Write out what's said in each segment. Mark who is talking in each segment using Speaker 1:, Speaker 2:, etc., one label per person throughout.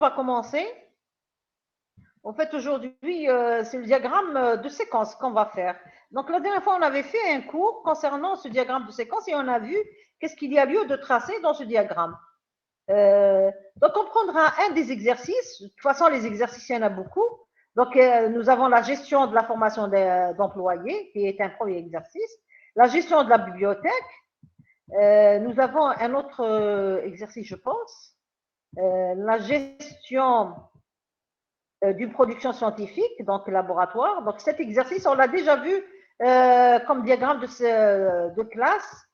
Speaker 1: va commencer. En fait, aujourd'hui, c'est le diagramme de séquence qu'on va faire. Donc, la dernière fois, on avait fait un cours concernant ce diagramme de séquence et on a vu qu'est-ce qu'il y a lieu de tracer dans ce diagramme. Donc, on prendra un des exercices. De toute façon, les exercices, il y en a beaucoup. Donc, nous avons la gestion de la formation d'employés, qui est un premier exercice. La gestion de la bibliothèque. Nous avons un autre exercice, je pense. La gestion d'une production scientifique, donc laboratoire. Donc, cet exercice, on l'a déjà vu comme diagramme de classe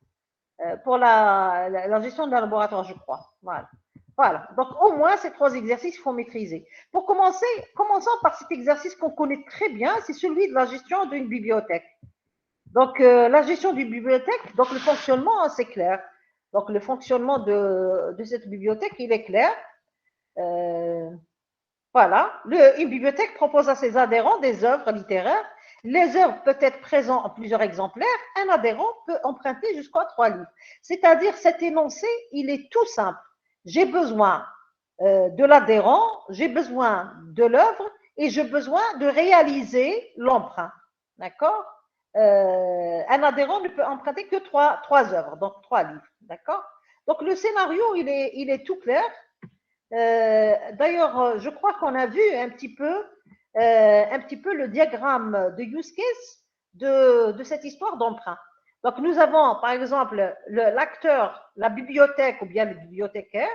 Speaker 1: pour la gestion d'un laboratoire, je crois. Voilà. Voilà. Donc, au moins, ces trois exercices, il faut maîtriser. Pour commencer, commençons par cet exercice qu'on connaît très bien, c'est celui de la gestion d'une bibliothèque. Donc, la gestion d'une bibliothèque, donc le fonctionnement, c'est clair. Donc, le fonctionnement de cette bibliothèque, il est clair. Voilà. Une bibliothèque propose à ses adhérents des œuvres littéraires. Les œuvres peuvent être présentes en plusieurs exemplaires. Un adhérent peut emprunter jusqu'à 3 livres. C'est-à-dire, cet énoncé, il est tout simple. J'ai besoin de l'adhérent, j'ai besoin de l'œuvre et j'ai besoin de réaliser l'emprunt. D'accord? Un adhérent ne peut emprunter que trois œuvres, donc 3 livres. D'accord? Donc, le scénario, il est tout clair. D'ailleurs, je crois qu'on a vu un petit peu le diagramme de use case de cette histoire d'emprunt. Donc, nous avons, par exemple, l'acteur, la bibliothèque ou bien le bibliothécaire.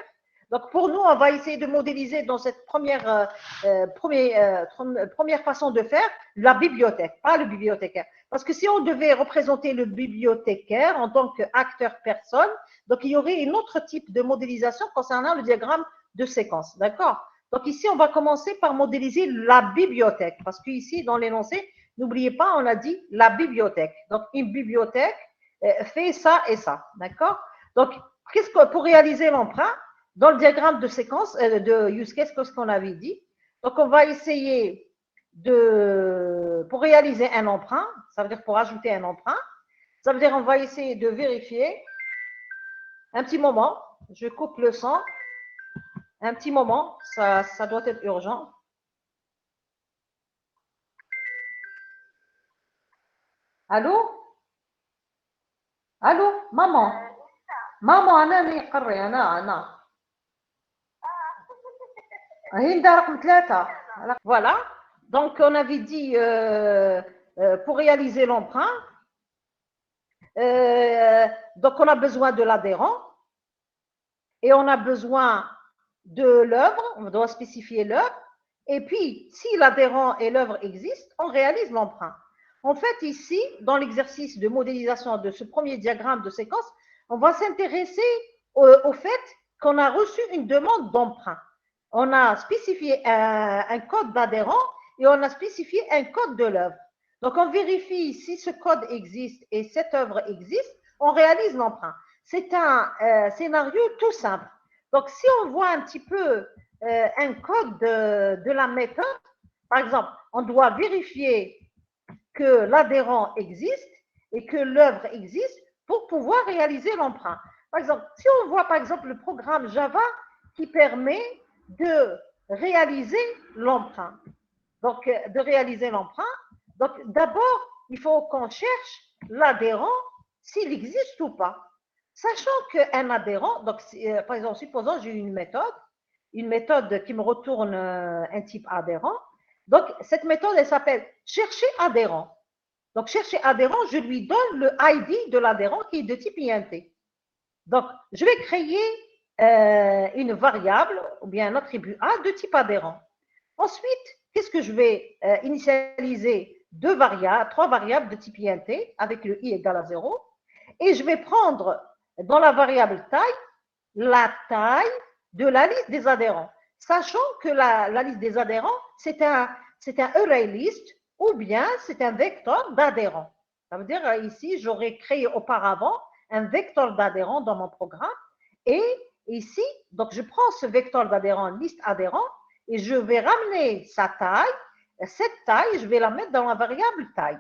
Speaker 1: Donc, pour nous, on va essayer de modéliser dans cette première façon de faire la bibliothèque, pas le bibliothécaire. Parce que si on devait représenter le bibliothécaire en tant qu'acteur personne, donc il y aurait un autre type de modélisation concernant le diagramme de séquence. D'accord? Donc ici, on va commencer par modéliser la bibliothèque. Parce qu'ici, dans l'énoncé, n'oubliez pas, on a dit la bibliothèque. Donc, une bibliothèque fait ça et ça. D'accord? Donc, pour réaliser l'emprunt, dans le diagramme de séquence, de use case, qu'est-ce qu'on avait dit? Donc, on va essayer pour réaliser un emprunt, ça veut dire pour ajouter un emprunt, ça veut dire on va essayer de vérifier. Un petit moment, je coupe le son. Un petit moment, ça doit être urgent. Allô? Allô? Maman? Maman, أنا قري أنا هند رقم 3. Voilà. Donc, on avait dit pour réaliser l'emprunt, donc on a besoin de l'adhérent et on a besoin de l'œuvre, on doit spécifier l'œuvre. Et puis, si l'adhérent et l'œuvre existent, on réalise l'emprunt. En fait, ici, dans l'exercice de modélisation de ce premier diagramme de séquence, on va s'intéresser au fait qu'on a reçu une demande d'emprunt. On a spécifié un code d'adhérent et on a spécifié un code de l'œuvre. Donc, on vérifie si ce code existe et cette œuvre existe, on réalise l'emprunt. C'est un scénario tout simple. Donc, si on voit un petit peu un code de la méthode, par exemple, on doit vérifier que l'adhérent existe et que l'œuvre existe pour pouvoir réaliser l'emprunt. Par exemple, si on voit par exemple le programme Java qui permet de réaliser l'emprunt. Donc, de réaliser l'emprunt. Donc, d'abord, il faut qu'on cherche l'adhérent s'il existe ou pas. Sachant qu'un adhérent, donc, par exemple, supposons j'ai une méthode qui me retourne un type adhérent. Donc, cette méthode, elle s'appelle chercher adhérent. Donc, chercher adhérent, je lui donne le ID de l'adhérent qui est de type INT. Donc, je vais créer une variable ou bien un attribut A de type adhérent. Ensuite, qu'est-ce que je vais initialiser trois variables de type INT avec le i égale à 0. Et je vais prendre dans la variable taille la taille de la liste des adhérents. Sachant que la liste des adhérents, c'est un array list ou bien c'est un vecteur d'adhérents. Ça veut dire ici, j'aurais créé auparavant un vecteur d'adhérents dans mon programme. Et ici, donc je prends ce vecteur d'adhérents, liste adhérents, et je vais ramener sa taille. Cette taille, je vais la mettre dans la variable taille.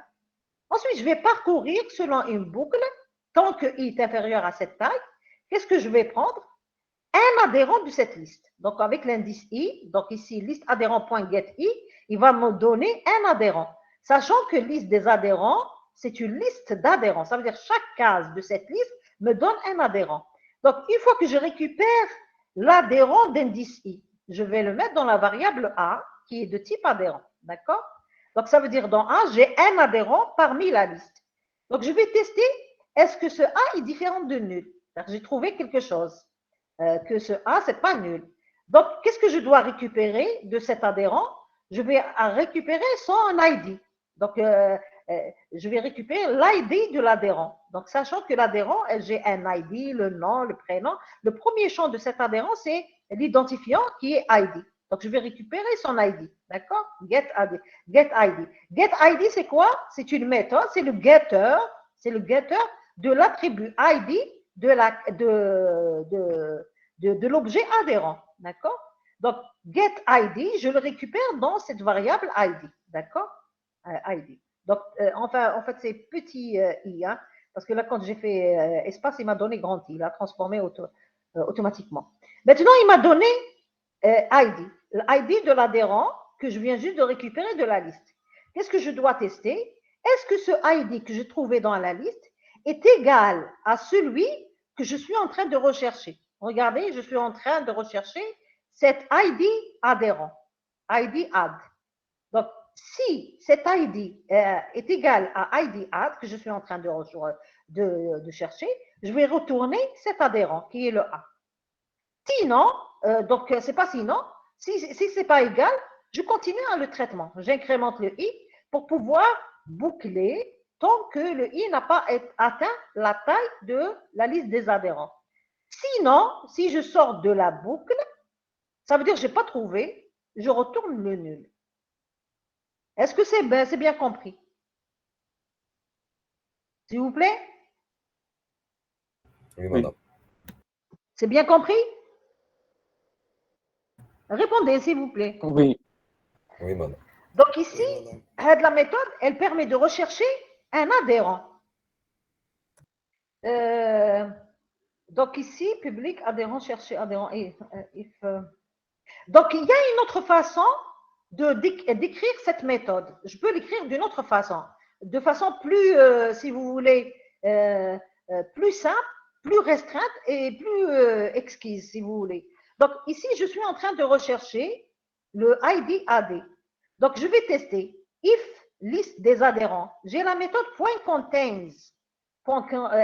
Speaker 1: Ensuite, je vais parcourir selon une boucle, tant que i est inférieur à cette taille. Qu'est-ce que je vais prendre? un adhérent de cette liste. Donc, avec l'indice I, donc ici, liste adhérent.getI, il va me donner un adhérent. Sachant que liste des adhérents, c'est une liste d'adhérents. Ça veut dire chaque case de cette liste me donne un adhérent. Donc, une fois que je récupère l'adhérent d'indice I, je vais le mettre dans la variable A, qui est de type adhérent. D'accord? Donc, ça veut dire dans A, j'ai un adhérent parmi la liste. Donc, je vais tester, est-ce que ce A est différent de nul? J'ai trouvé quelque chose, que ce A, ce n'est pas nul. Donc, qu'est-ce que je dois récupérer de cet adhérent? Je vais récupérer son ID. Donc, je vais récupérer l'ID de l'adhérent. Donc, sachant que l'adhérent, j'ai un ID, le nom, le prénom. Le premier champ de cet adhérent, c'est l'identifiant qui est ID. Donc, je vais récupérer son ID. D'accord? Get ID. Get ID. Get ID, c'est quoi? C'est une méthode, c'est le getter. C'est le getter de l'attribut ID de l'objet adhérent. D'accord? Donc, get ID, je le récupère dans cette variable ID. D'accord? ID. Donc, en fait, c'est petit i, hein, parce que là, quand j'ai fait espace, il m'a donné grand i, il a transformé automatiquement. Maintenant, il m'a donné ID, l'ID de l'adhérent que je viens juste de récupérer de la liste. Qu'est-ce que je dois tester? Est-ce que ce ID que j'ai trouvé dans la liste est égal à celui que je suis en train de rechercher? Regardez, je suis en train de rechercher cet ID adhérent, ID add. Donc, si cet ID est égal à ID add, que je suis en train de chercher, je vais retourner cet adhérent qui est le A. Sinon, donc c'est pas sinon, si ce n'est pas égal, je continue le traitement. J'incrémente le I pour pouvoir boucler tant que le I n'a pas atteint la taille de la liste des adhérents. Sinon, si je sors de la boucle, ça veut dire que je n'ai pas trouvé, je retourne le nul. Est-ce que c'est bien compris? S'il vous plaît?
Speaker 2: Oui, madame.
Speaker 1: C'est bien compris? Répondez, s'il vous plaît.
Speaker 3: Oui.
Speaker 2: Oui, madame.
Speaker 1: Donc ici, la méthode, elle permet de rechercher un adhérent. Donc ici, public, adhérent, chercher adhérent. Donc il y a une autre façon d'écrire cette méthode. Je peux l'écrire d'une autre façon, de façon plus, si vous voulez, plus simple, plus restreinte et plus exquise, si vous voulez. Donc ici, je suis en train de rechercher le ID AD. Donc je vais tester if liste des adhérents. J'ai la méthode .contains.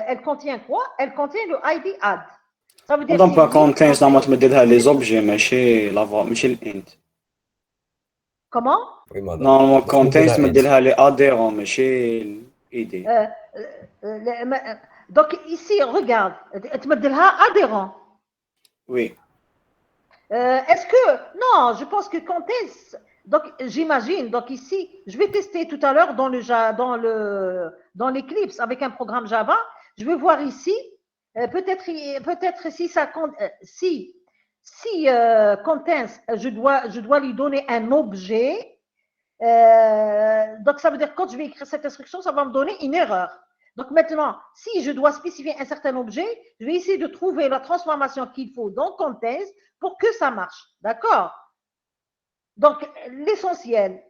Speaker 1: Elle contient quoi? Elle contient le ID add. Ça veut dire
Speaker 3: دونك
Speaker 1: si
Speaker 3: contains زعما تمددها لي زوبجي ماشي ماشي الانت.
Speaker 1: Comment?
Speaker 2: Oui, madame.
Speaker 3: نورمالمون
Speaker 2: باش نديرها
Speaker 3: contains
Speaker 2: int.
Speaker 3: تمدلها لي اديرون ماشي الايدي.
Speaker 1: Donc ici, regarde, تمدلها adhérent.
Speaker 3: Oui.
Speaker 1: Est-ce que non, je pense que contains. Donc j'imagine. Donc ici, je vais tester tout à l'heure dans l'Eclipse avec un programme Java. Je vais voir ici. Peut-être si ça compte, si contains, je dois lui donner un objet. Donc ça veut dire que quand je vais écrire cette instruction, ça va me donner une erreur. Donc maintenant, si je dois spécifier un certain objet, je vais essayer de trouver la transformation qu'il faut dans contains pour que ça marche. D'accord? Donc l'essentiel,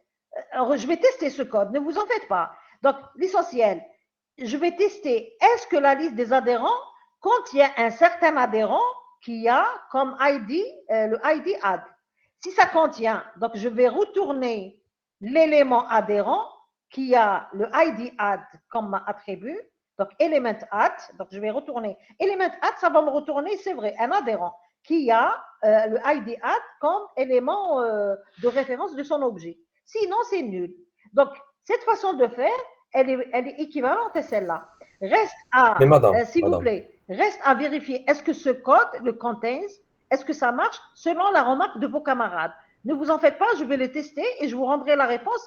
Speaker 1: je vais tester ce code, ne vous en faites pas. Donc l'essentiel, je vais tester, est-ce que la liste des adhérents contient un certain adhérent qui a comme ID, le ID add. Si ça contient, donc je vais retourner l'élément adhérent qui a le ID add comme attribut, donc element add, donc je vais retourner element add, ça va me retourner, c'est vrai, un adhérent qui a le ID add comme élément de référence de son objet. Sinon, c'est nul. Donc, cette façon de faire, elle est équivalente à celle-là. Reste à, s'il vous plaît, reste à vérifier, est-ce que ce code, le contains, est-ce que ça marche selon la remarque de vos camarades? Ne vous en faites pas, je vais le tester et je vous rendrai la réponse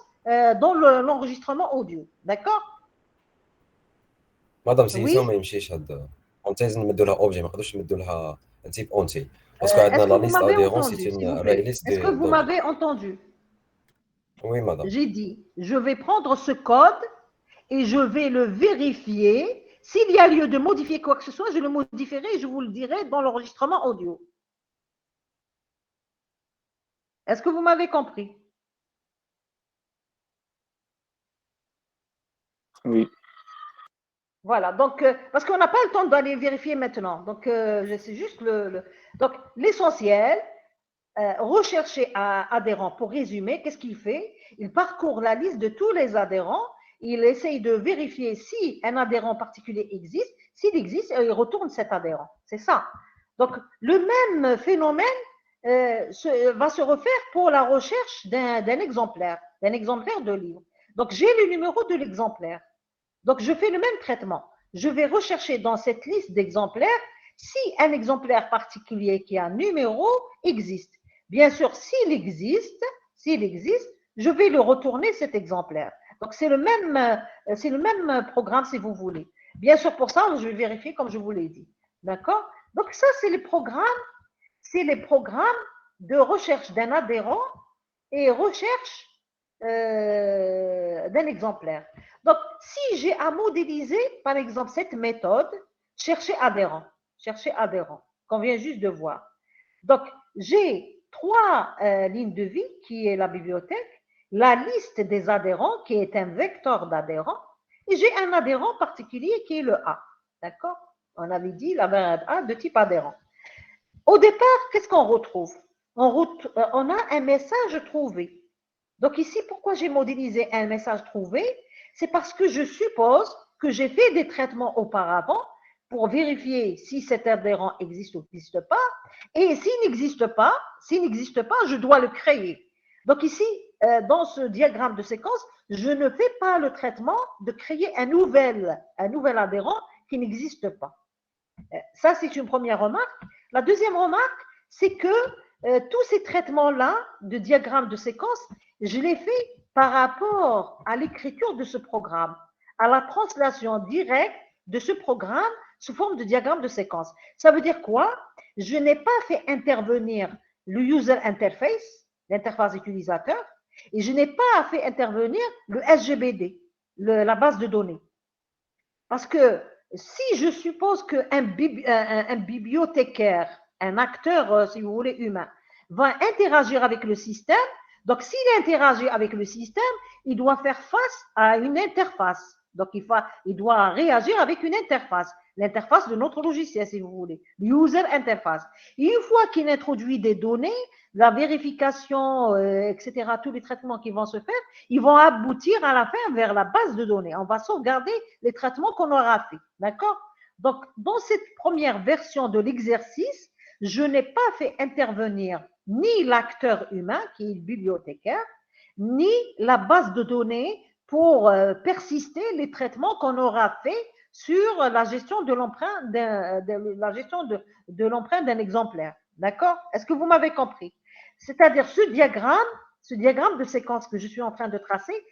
Speaker 1: dans l'enregistrement audio. D'accord?
Speaker 2: مدام سينو ما يمشيش هاد اونتيز نمدوا لها اوبجي ما نقدروش نمدوا لها تيب اونتي باسكو عندنا لا ليست اديرون سي اون راي ليست
Speaker 1: Est-ce que vous m'avez entendu?
Speaker 2: Oui, madame.
Speaker 1: J'ai dit, je vais prendre ce code et je vais le vérifier. S'il y a lieu de modifier quoi que ce soit, je le modifierai et je vous le dirai dans l'enregistrement audio. Est-ce que vous m'avez compris?
Speaker 3: Oui.
Speaker 1: Voilà, donc, parce qu'on n'a pas le temps d'aller vérifier maintenant. Donc, c'est juste Donc, l'essentiel, rechercher un adhérent. Pour résumer, qu'est-ce qu'il fait? Il parcourt la liste de tous les adhérents. Il essaye de vérifier si un adhérent particulier existe. S'il existe, il retourne cet adhérent. C'est ça. Donc, le même phénomène va se refaire pour la recherche d'un exemplaire de livre. Donc, j'ai le numéro de l'exemplaire. Donc, je fais le même traitement. Je vais rechercher dans cette liste d'exemplaires si un exemplaire particulier qui a un numéro existe. Bien sûr, s'il existe, je vais le retourner cet exemplaire. Donc, c'est le même programme si vous voulez. Bien sûr, pour ça, je vais vérifier comme je vous l'ai dit. D'accord? Donc, ça, c'est les programmes de recherche d'un adhérent et recherche d'un exemplaire. Donc, si j'ai à modéliser, par exemple, cette méthode, chercher adhérent, qu'on vient juste de voir. Donc, j'ai 3 lignes de vie, qui est la bibliothèque, la liste des adhérents, qui est un vecteur d'adhérents, et j'ai un adhérent particulier qui est le A. D'accord? On avait dit la variable A de type adhérent. Au départ, qu'est-ce qu'on retrouve? On a un message trouvé. Donc ici, pourquoi j'ai modélisé un message trouvé? C'est parce que je suppose que j'ai fait des traitements auparavant pour vérifier si cet adhérent existe ou n'existe pas. Et s'il n'existe pas, je dois le créer. Donc ici, dans ce diagramme de séquence, je ne fais pas le traitement de créer un nouvel adhérent qui n'existe pas. Ça, c'est une première remarque. La deuxième remarque, c'est que tous ces traitements-là de diagramme de séquence, je les fais par rapport à l'écriture de ce programme, à la translation directe de ce programme sous forme de diagramme de séquence. Ça veut dire quoi? Je n'ai pas fait intervenir le user interface, l'interface utilisateur, et je n'ai pas fait intervenir le SGBD, la base de données. Parce que si je suppose qu'un bibliothécaire, un acteur, si vous voulez, humain, va interagir avec le système, donc s'il interagit avec le système, il doit faire face à une interface. Donc il doit réagir avec une interface, l'interface de notre logiciel, si vous voulez, user interface. Et une fois qu'il introduit des données, la vérification, etc., tous les traitements qui vont se faire, ils vont aboutir à la fin vers la base de données. On va sauvegarder les traitements qu'on aura fait. D'accord? Donc, dans cette première version de l'exercice, je n'ai pas fait intervenir ni l'acteur humain, qui est le bibliothécaire, ni la base de données pour persister les traitements qu'on aura fait sur la gestion de l'empreinte d'un exemplaire. D'accord? Est-ce que vous m'avez compris? C'est-à-dire ce diagramme de séquence que je suis en train de tracer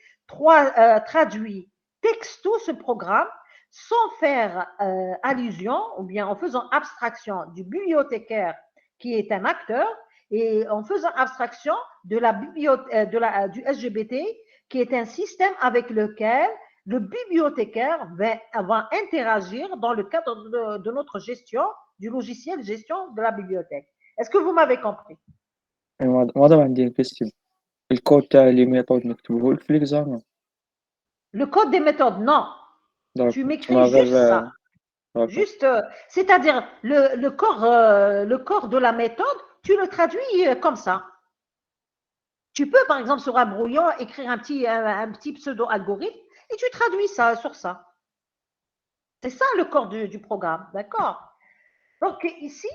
Speaker 1: traduit texto ce programme sans faire allusion ou bien en faisant abstraction du bibliothécaire qui est un acteur et en faisant abstraction du SGBT qui est un système avec lequel le bibliothécaire va interagir dans le cadre de notre gestion du logiciel gestion de la bibliothèque. Est-ce que vous m'avez compris?
Speaker 3: مادام عندي question الكود تاع لي ميثود نكتبوه لك في l'examen.
Speaker 1: Le code des méthodes, non.
Speaker 3: Donc,
Speaker 1: Tu m'écris juste ça. Juste, c'est-à-dire le corps de la méthode, tu le traduis comme ça. Tu peux, par exemple, sur un brouillon, écrire un petit pseudo-algorithme et tu traduis ça sur ça. C'est ça le corps du programme, d'accord? Donc ici,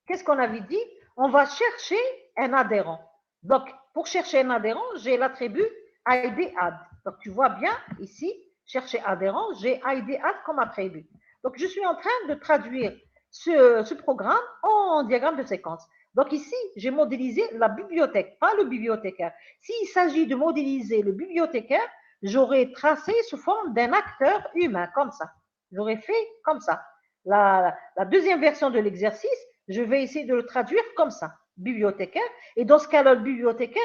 Speaker 1: qu'est-ce qu'on avait dit? On va chercher un adhérent. Donc, pour chercher un adhérent, j'ai l'attribut ID_add. Donc, tu vois bien ici, chercher adhérent, j'ai ID_add comme attribut. Donc, je suis en train de traduire ce programme en diagramme de séquence. Donc, ici, j'ai modélisé la bibliothèque, pas le bibliothécaire. S'il s'agit de modéliser le bibliothécaire, j'aurais tracé sous forme d'un acteur humain, comme ça. J'aurais fait comme ça. La deuxième version de l'exercice, je vais essayer de le traduire comme ça, bibliothécaire. Et dans ce cas-là, le bibliothécaire,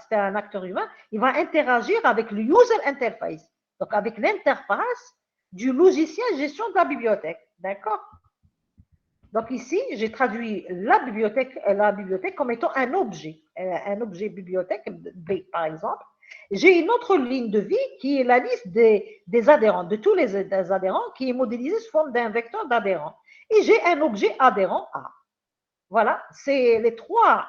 Speaker 1: c'est un acteur humain, il va interagir avec le user interface, donc avec l'interface du logiciel gestion de la bibliothèque. D'accord? Donc ici, j'ai traduit la bibliothèque comme étant un objet bibliothèque, B par exemple. J'ai une autre ligne de vie qui est la liste des adhérents, de tous les adhérents, qui est modélisée sous forme d'un vecteur d'adhérents. Et j'ai un objet adhérent A. Voilà, c'est les trois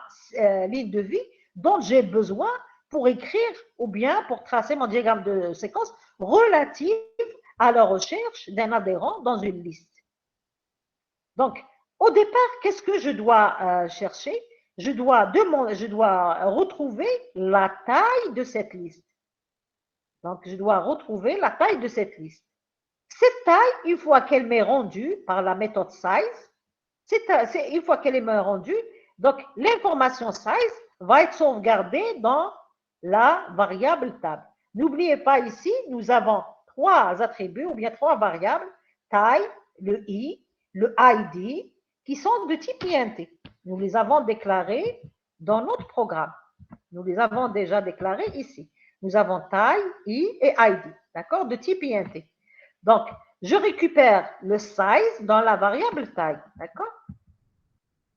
Speaker 1: lignes de vie dont j'ai besoin pour écrire ou bien pour tracer mon diagramme de séquence relative à la recherche d'un adhérent dans une liste. Donc, au départ, qu'est-ce que je dois chercher? Je dois retrouver la taille de cette liste. Donc, je dois retrouver la taille de cette liste. Cette taille, une fois qu'elle m'est rendue par la méthode size, une fois qu'elle est rendue, donc l'information size va être sauvegardée dans la variable tab. N'oubliez pas ici, nous avons trois attributs ou bien trois variables, taille, le i, le id, qui sont de type int. Nous les avons déclarés dans notre programme. Nous les avons déjà déclarés ici. Nous avons taille, i et id, d'accord, de type int. Donc, je récupère le size dans la variable taille, d'accord?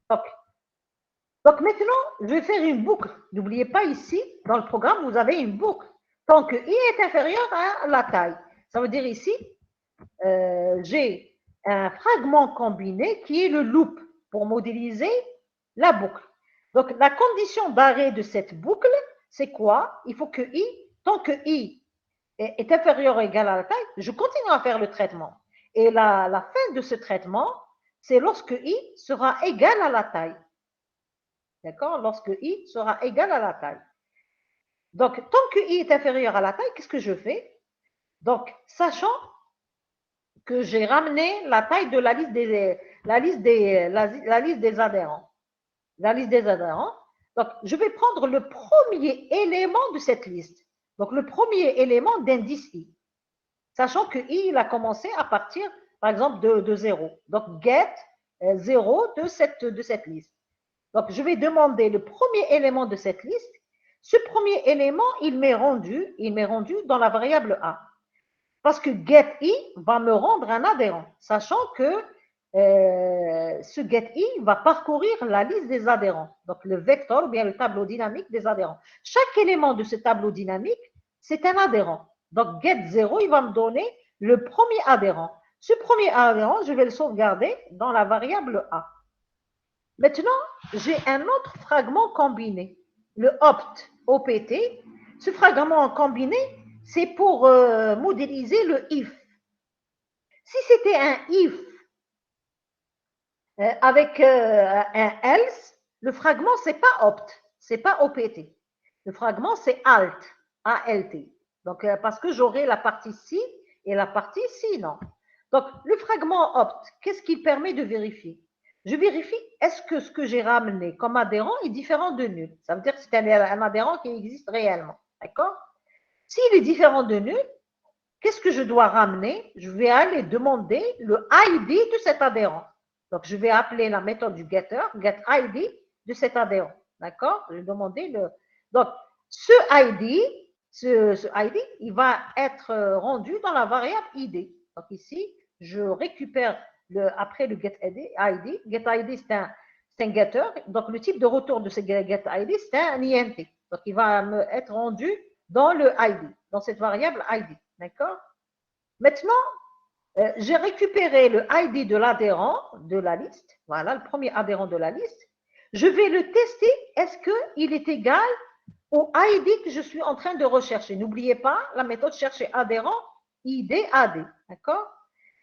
Speaker 1: Donc maintenant, je vais faire une boucle. N'oubliez pas ici, dans le programme, vous avez une boucle. Tant que i est inférieur à la taille. Ça veut dire ici, j'ai un fragment combiné qui est le loop pour modéliser la boucle. Donc, la condition d'arrêt de cette boucle, c'est quoi? Il faut que i, tant que i est inférieur ou égal à la taille, je continue à faire le traitement. Et la fin de ce traitement, c'est lorsque i sera égal à la taille. D'accord? Lorsque i sera égal à la taille. Donc, tant que i est inférieur à la taille, qu'est-ce que je fais? Donc, sachant que j'ai ramené la taille de la liste des adhérents. La liste des adhérents. Donc, je vais prendre le premier élément de cette liste. Donc, le premier élément d'indice i. Sachant que i, il a commencé à partir, par exemple, de 0. Donc, get 0 de cette liste. Donc, je vais demander le premier élément de cette liste. Ce premier élément, il m'est rendu dans la variable a. Parce que getI va me rendre un adhérent, sachant que ce getI va parcourir la liste des adhérents, donc le vecteur ou bien le tableau dynamique des adhérents. Chaque élément de ce tableau dynamique, c'est un adhérent. Donc get0, il va me donner le premier adhérent. Ce premier adhérent, je vais le sauvegarder dans la variable a. Maintenant, j'ai un autre fragment combiné, le opt. Ce fragment combiné, c'est pour modéliser le if. Si c'était un if avec un else, le fragment, ce n'est pas opt, ce n'est pas opt. Le fragment, c'est alt, alt. Donc, parce que j'aurai la partie si et la partie si, non. Donc, le fragment opt, qu'est-ce qu'il permet de vérifier? Je vérifie, est-ce que ce que j'ai ramené comme adhérent est différent de nul? Ça veut dire que c'est un adhérent qui existe réellement, d'accord? S'il est différent de nul, qu'est-ce que je dois ramener? Je vais aller demander le ID de cet adhérent. Donc, je vais appeler la méthode du getter, getID de cet adhérent, d'accord? Je vais demander le... Donc, ce ID, il va être rendu dans la variable ID. Donc, ici, je récupère après le getID. GetID, c'est un getter. Donc, le type de retour de ce getID, c'est un int. Donc, il va me être rendu dans le ID, dans cette variable ID. D'accord? Maintenant, j'ai récupéré le ID de l'adhérent de la liste. Voilà, le premier adhérent de la liste. Je vais le tester. Est-ce qu'il est égal au ID que je suis en train de rechercher? N'oubliez pas, la méthode chercher adhérent, ID, AD. D'accord?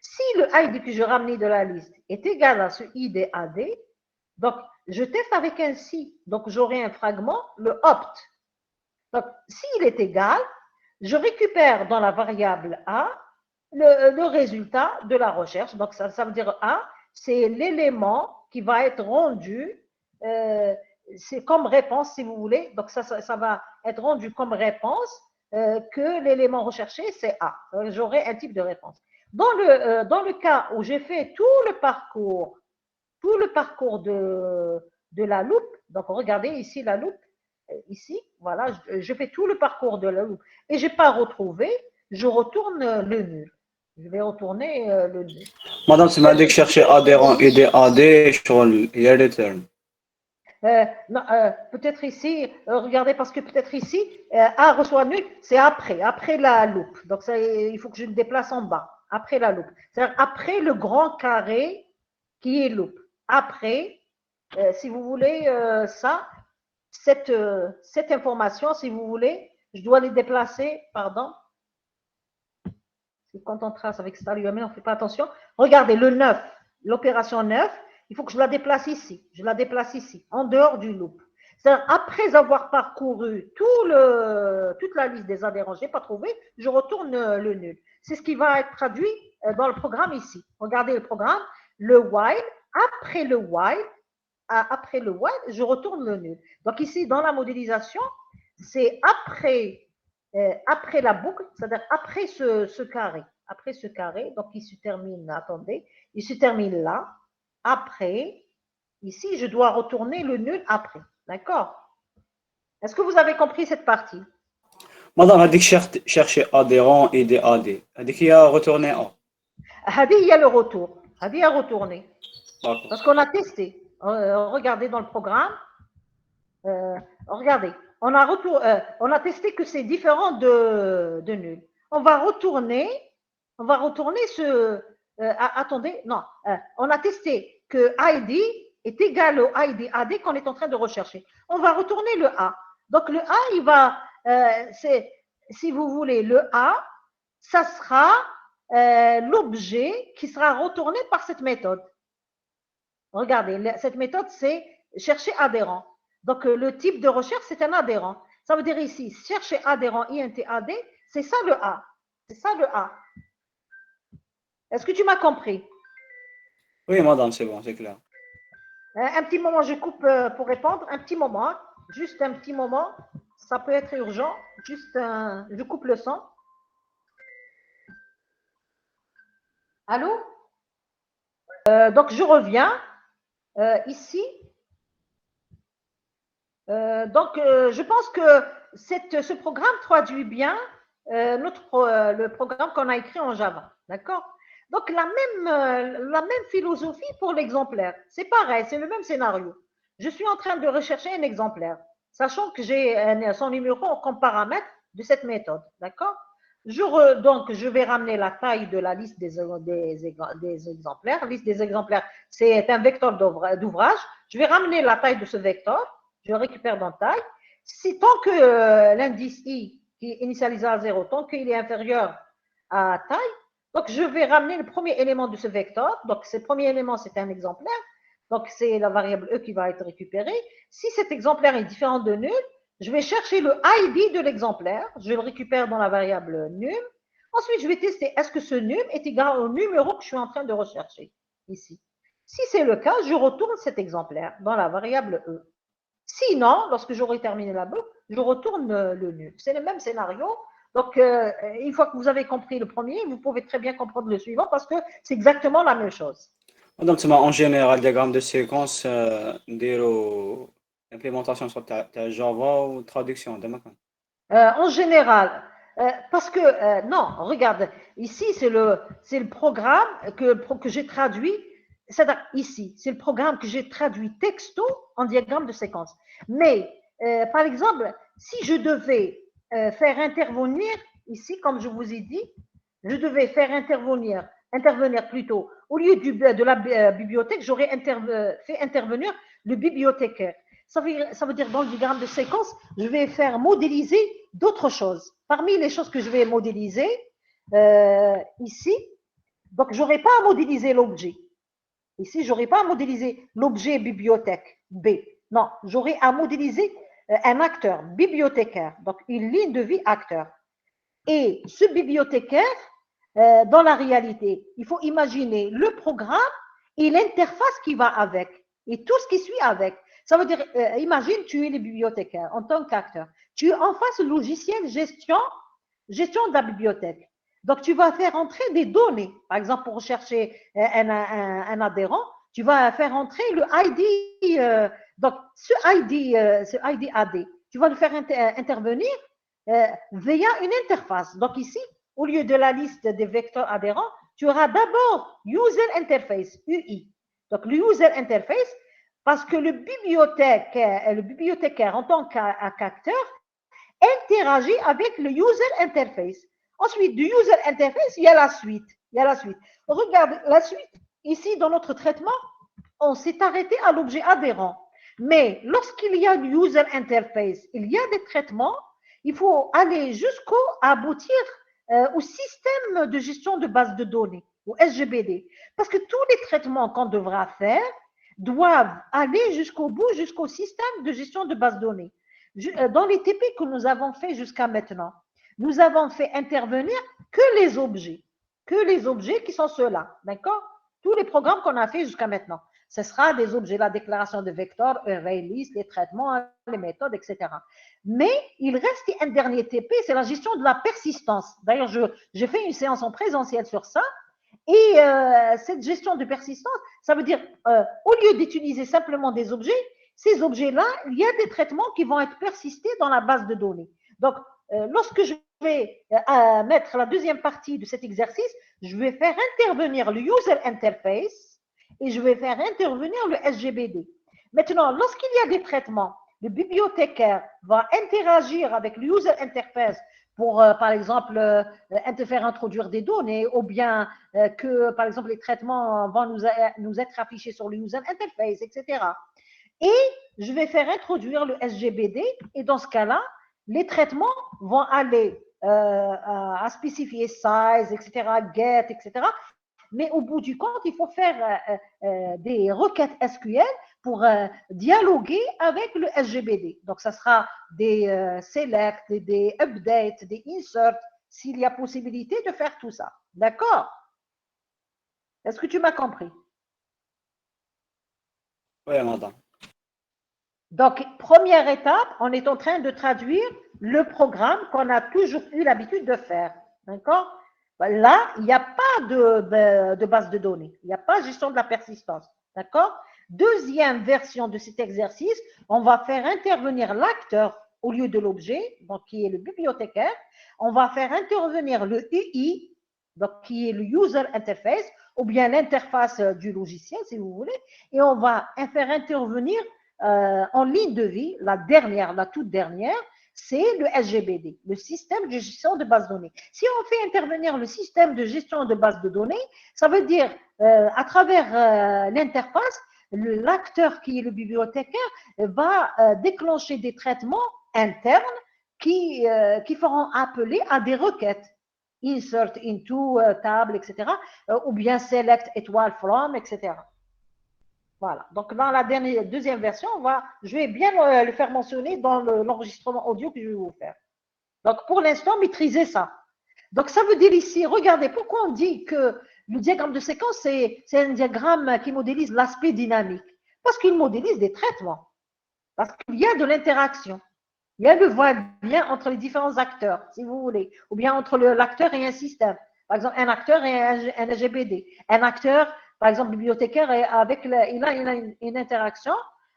Speaker 1: Si le ID que je ramenais de la liste est égal à ce ID, AD, donc je teste avec un si. Donc j'aurai un fragment, le opt. Donc s'il est égal, je récupère dans la variable A le résultat de la recherche. Donc, ça veut dire A, c'est l'élément qui va être rendu, c'est comme réponse, si vous voulez. Donc, ça va être rendu comme réponse que l'élément recherché, c'est A. J'aurai un type de réponse. Dans le cas où j'ai fait tout le parcours de la loupe, donc regardez ici la loupe, ici, voilà, je fais tout le parcours de la loupe et je n'ai pas retrouvé, je retourne le nul. Je vais retourner le nul.
Speaker 3: Madame, tu m'as dit que chercher adhérent et DAD sur les termes.
Speaker 1: Non, peut-être ici, regardez, parce que peut-être ici, A reçoit nul, c'est après la loupe. Donc, il faut que je le déplace en bas, après la loupe. C'est-à-dire après le grand carré qui est loupe. Après, si vous voulez ça, cette information, si vous voulez, je dois les déplacer, pardon. Quand on trace avec Stalin, on ne fait pas attention. Regardez, le 9, l'opération 9, il faut que je la déplace ici. Je la déplace ici, en dehors du loop. C'est-à-dire, après avoir parcouru toute la liste des adhérents, je n'ai pas trouvé, je retourne le nul. C'est ce qui va être traduit dans le programme ici. Regardez le programme, le while, après le while, je retourne le nul. Donc ici, dans la modélisation, c'est après la boucle, c'est-à-dire après ce carré, donc il se termine, attendez, il se termine là, après, ici, je dois retourner le nul après, d'accord? Est-ce que vous avez compris cette partie?
Speaker 3: Madame a dit que chercher adhérent et DAD. Elle dit qu'il a retourné A.
Speaker 1: Hadi, il y a le retour. Hadi a retourné.
Speaker 3: D'accord.
Speaker 1: Parce qu'on a testé. Regardez dans le programme. Regardez. On a testé que c'est différent de nul. On va retourner attendez, non. On a testé que ID est égal au ID AD qu'on est en train de rechercher. On va retourner le A. Donc le A, il va, si vous voulez, le A, ça sera l'objet qui sera retourné par cette méthode. Regardez, cette méthode, c'est chercher adhérent. Donc, le type de recherche, c'est un adhérent. Ça veut dire ici, chercher adhérent INT-AD, c'est ça le A. C'est ça le A. Est-ce que tu m'as compris?
Speaker 3: Oui, madame, c'est bon, c'est clair.
Speaker 1: Un petit moment, je coupe pour répondre. Un petit moment, juste un petit moment. Ça peut être urgent. Juste, je coupe le son. Allô? Donc, je reviens ici. Je pense que ce programme traduit bien le programme qu'on a écrit en Java. D'accord? Donc, la même philosophie pour l'exemplaire. C'est pareil, c'est le même scénario. Je suis en train de rechercher un exemplaire, sachant que j'ai son numéro comme paramètre de cette méthode. D'accord? Donc, je vais ramener la taille de la liste des exemplaires. Liste des exemplaires, c'est un vecteur d'ouvrage. Je vais ramener la taille de ce vecteur. Je le récupère dans taille. Si tant que l'indice I, qui est initialisé à 0, tant qu'il est inférieur à taille, donc je vais ramener le premier élément de ce vecteur. Donc, ce premier élément, c'est un exemplaire. Donc, c'est la variable E qui va être récupérée. Si cet exemplaire est différent de nul, je vais chercher le ID de l'exemplaire. Je le récupère dans la variable num. Ensuite, je vais tester est-ce que ce num est égal au numéro que je suis en train de rechercher ici. Si c'est le cas, je retourne cet exemplaire dans la variable E. Sinon, lorsque j'aurai terminé la boucle, je retourne le nul. C'est le même scénario. Donc, une fois que vous avez compris le premier, vous pouvez très bien comprendre le suivant parce que c'est exactement la même chose.
Speaker 3: Madame, tu m'as en général diagramme de séquence, implémentation sur ta Java ou traduction de
Speaker 1: en général, parce que, non, regarde, ici, c'est le programme que j'ai traduit. C'est-à-dire, ici, c'est le programme que j'ai traduit texto en diagramme de séquence. Mais, par exemple, si je devais faire intervenir, ici, comme je vous ai dit, je devais faire intervenir plutôt, au lieu de la bibliothèque, j'aurais fait intervenir le bibliothécaire. Ça veut dire dans le diagramme de séquence, je vais faire modéliser d'autres choses. Parmi les choses que je vais modéliser ici, donc je n'aurai pas à modéliser l'objet. Ici, je n'aurai pas à modéliser l'objet bibliothèque B. Non, j'aurai à modéliser un acteur bibliothécaire, donc une ligne de vie acteur. Et ce bibliothécaire, dans la réalité, il faut imaginer le programme et l'interface qui va avec, et tout ce qui suit avec. Ça veut dire, imagine, tu es le bibliothécaire en tant qu'acteur. Tu es en face du logiciel gestion de la bibliothèque. Donc, tu vas faire entrer des données. Par exemple, pour rechercher un adhérent, tu vas faire entrer le ID. Donc, ce ID AD, tu vas le faire intervenir via une interface. Donc, ici, au lieu de la liste des vecteurs adhérents, tu auras d'abord User Interface, UI. Donc, le User Interface, parce que le bibliothécaire en tant qu'acteur interagit avec le User Interface. Ensuite, du User Interface, il y a la suite. Regarde, la suite, ici, dans notre traitement, on s'est arrêté à l'objet adhérent. Mais lorsqu'il y a le User Interface, il y a des traitements, il faut aller jusqu'au aboutir au système de gestion de base de données, au SGBD. Parce que tous les traitements qu'on devra faire doivent aller jusqu'au bout, jusqu'au système de gestion de base de données. Dans les TP que nous avons fait jusqu'à maintenant, nous avons fait intervenir que les objets qui sont ceux-là, d'accord? Tous les programmes qu'on a fait jusqu'à maintenant. Ce sera des objets, la déclaration de vecteurs, array list, les traitements, les méthodes, etc. Mais il reste un dernier TP, c'est la gestion de la persistance. D'ailleurs, j'ai fait une séance en présentiel sur ça. Et cette gestion de persistance, ça veut dire, au lieu d'utiliser simplement des objets, ces objets-là, il y a des traitements qui vont être persistés dans la base de données. Donc, lorsque je vais mettre la deuxième partie de cet exercice, je vais faire intervenir le User Interface et je vais faire intervenir le SGBD. Maintenant, lorsqu'il y a des traitements, le bibliothécaire va interagir avec le User Interface pour, par exemple, faire introduire des données, ou bien que, par exemple, les traitements vont nous être affichés sur le User Interface, etc. Et je vais faire introduire le SGBD, et dans ce cas-là, les traitements vont aller à spécifier size, etc., get, etc. Mais au bout du compte, il faut faire des requêtes SQL pour dialoguer avec le SGBD. Donc, ça sera des select, des updates, des insert, s'il y a possibilité de faire tout ça. D'accord? Est-ce que tu m'as compris?
Speaker 4: Oui, madame.
Speaker 1: Donc, première étape, on est en train de traduire le programme qu'on a toujours eu l'habitude de faire. D'accord? Là, il n'y a pas de base de données. Il n'y a pas de gestion de la persistance. D'accord? Deuxième version de cet exercice, on va faire intervenir l'acteur au lieu de l'objet, donc qui est le bibliothécaire. On va faire intervenir le UI, donc qui est le User Interface, ou bien l'interface du logiciel, si vous voulez, et on va faire intervenir en ligne de vie, la toute dernière, c'est le SGBD, le système de gestion de base de données. Si on fait intervenir le système de gestion de base de données, ça veut dire à travers l'interface, l'acteur qui est le bibliothécaire va déclencher des traitements internes qui feront appeler à des requêtes. Insert into, table, etc. Ou bien select étoile from, etc. Voilà. Donc, dans la deuxième version, je vais bien le faire mentionner dans l'enregistrement audio que je vais vous faire. Donc, pour l'instant, maîtrisez ça. Donc, ça veut dire ici, regardez, pourquoi on dit que le diagramme de séquence, c'est un diagramme qui modélise l'aspect dynamique? Parce qu'il modélise des traitements. Parce qu'il y a de l'interaction. Il y a le va-et-vient entre les différents acteurs, si vous voulez, ou bien entre l'acteur et un système. Par exemple, un acteur et un SGBD. Un acteur, par exemple, bibliothécaire, il a une interaction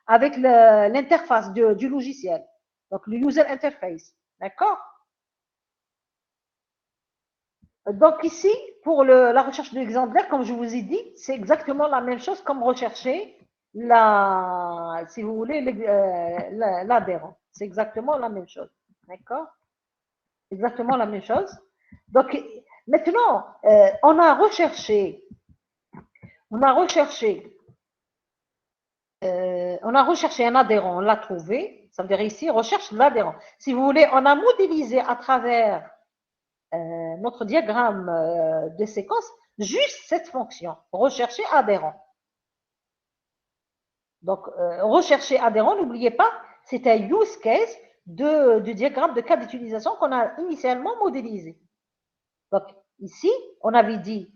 Speaker 1: avec l'interface du logiciel, donc le user interface. D'accord? Donc ici, pour la recherche de l'exemplaire, comme je vous ai dit, c'est exactement la même chose comme rechercher si vous voulez, l'adhérent. C'est exactement la même chose. D'accord? Exactement la même chose. Donc, maintenant, on a recherché un adhérent, on l'a trouvé. Ça veut dire ici, recherche l'adhérent. Si vous voulez, on a modélisé à travers notre diagramme de séquence juste cette fonction, rechercher adhérent. Donc, rechercher adhérent, n'oubliez pas, c'est un use case du diagramme de cas d'utilisation qu'on a initialement modélisé. Donc, ici, on avait dit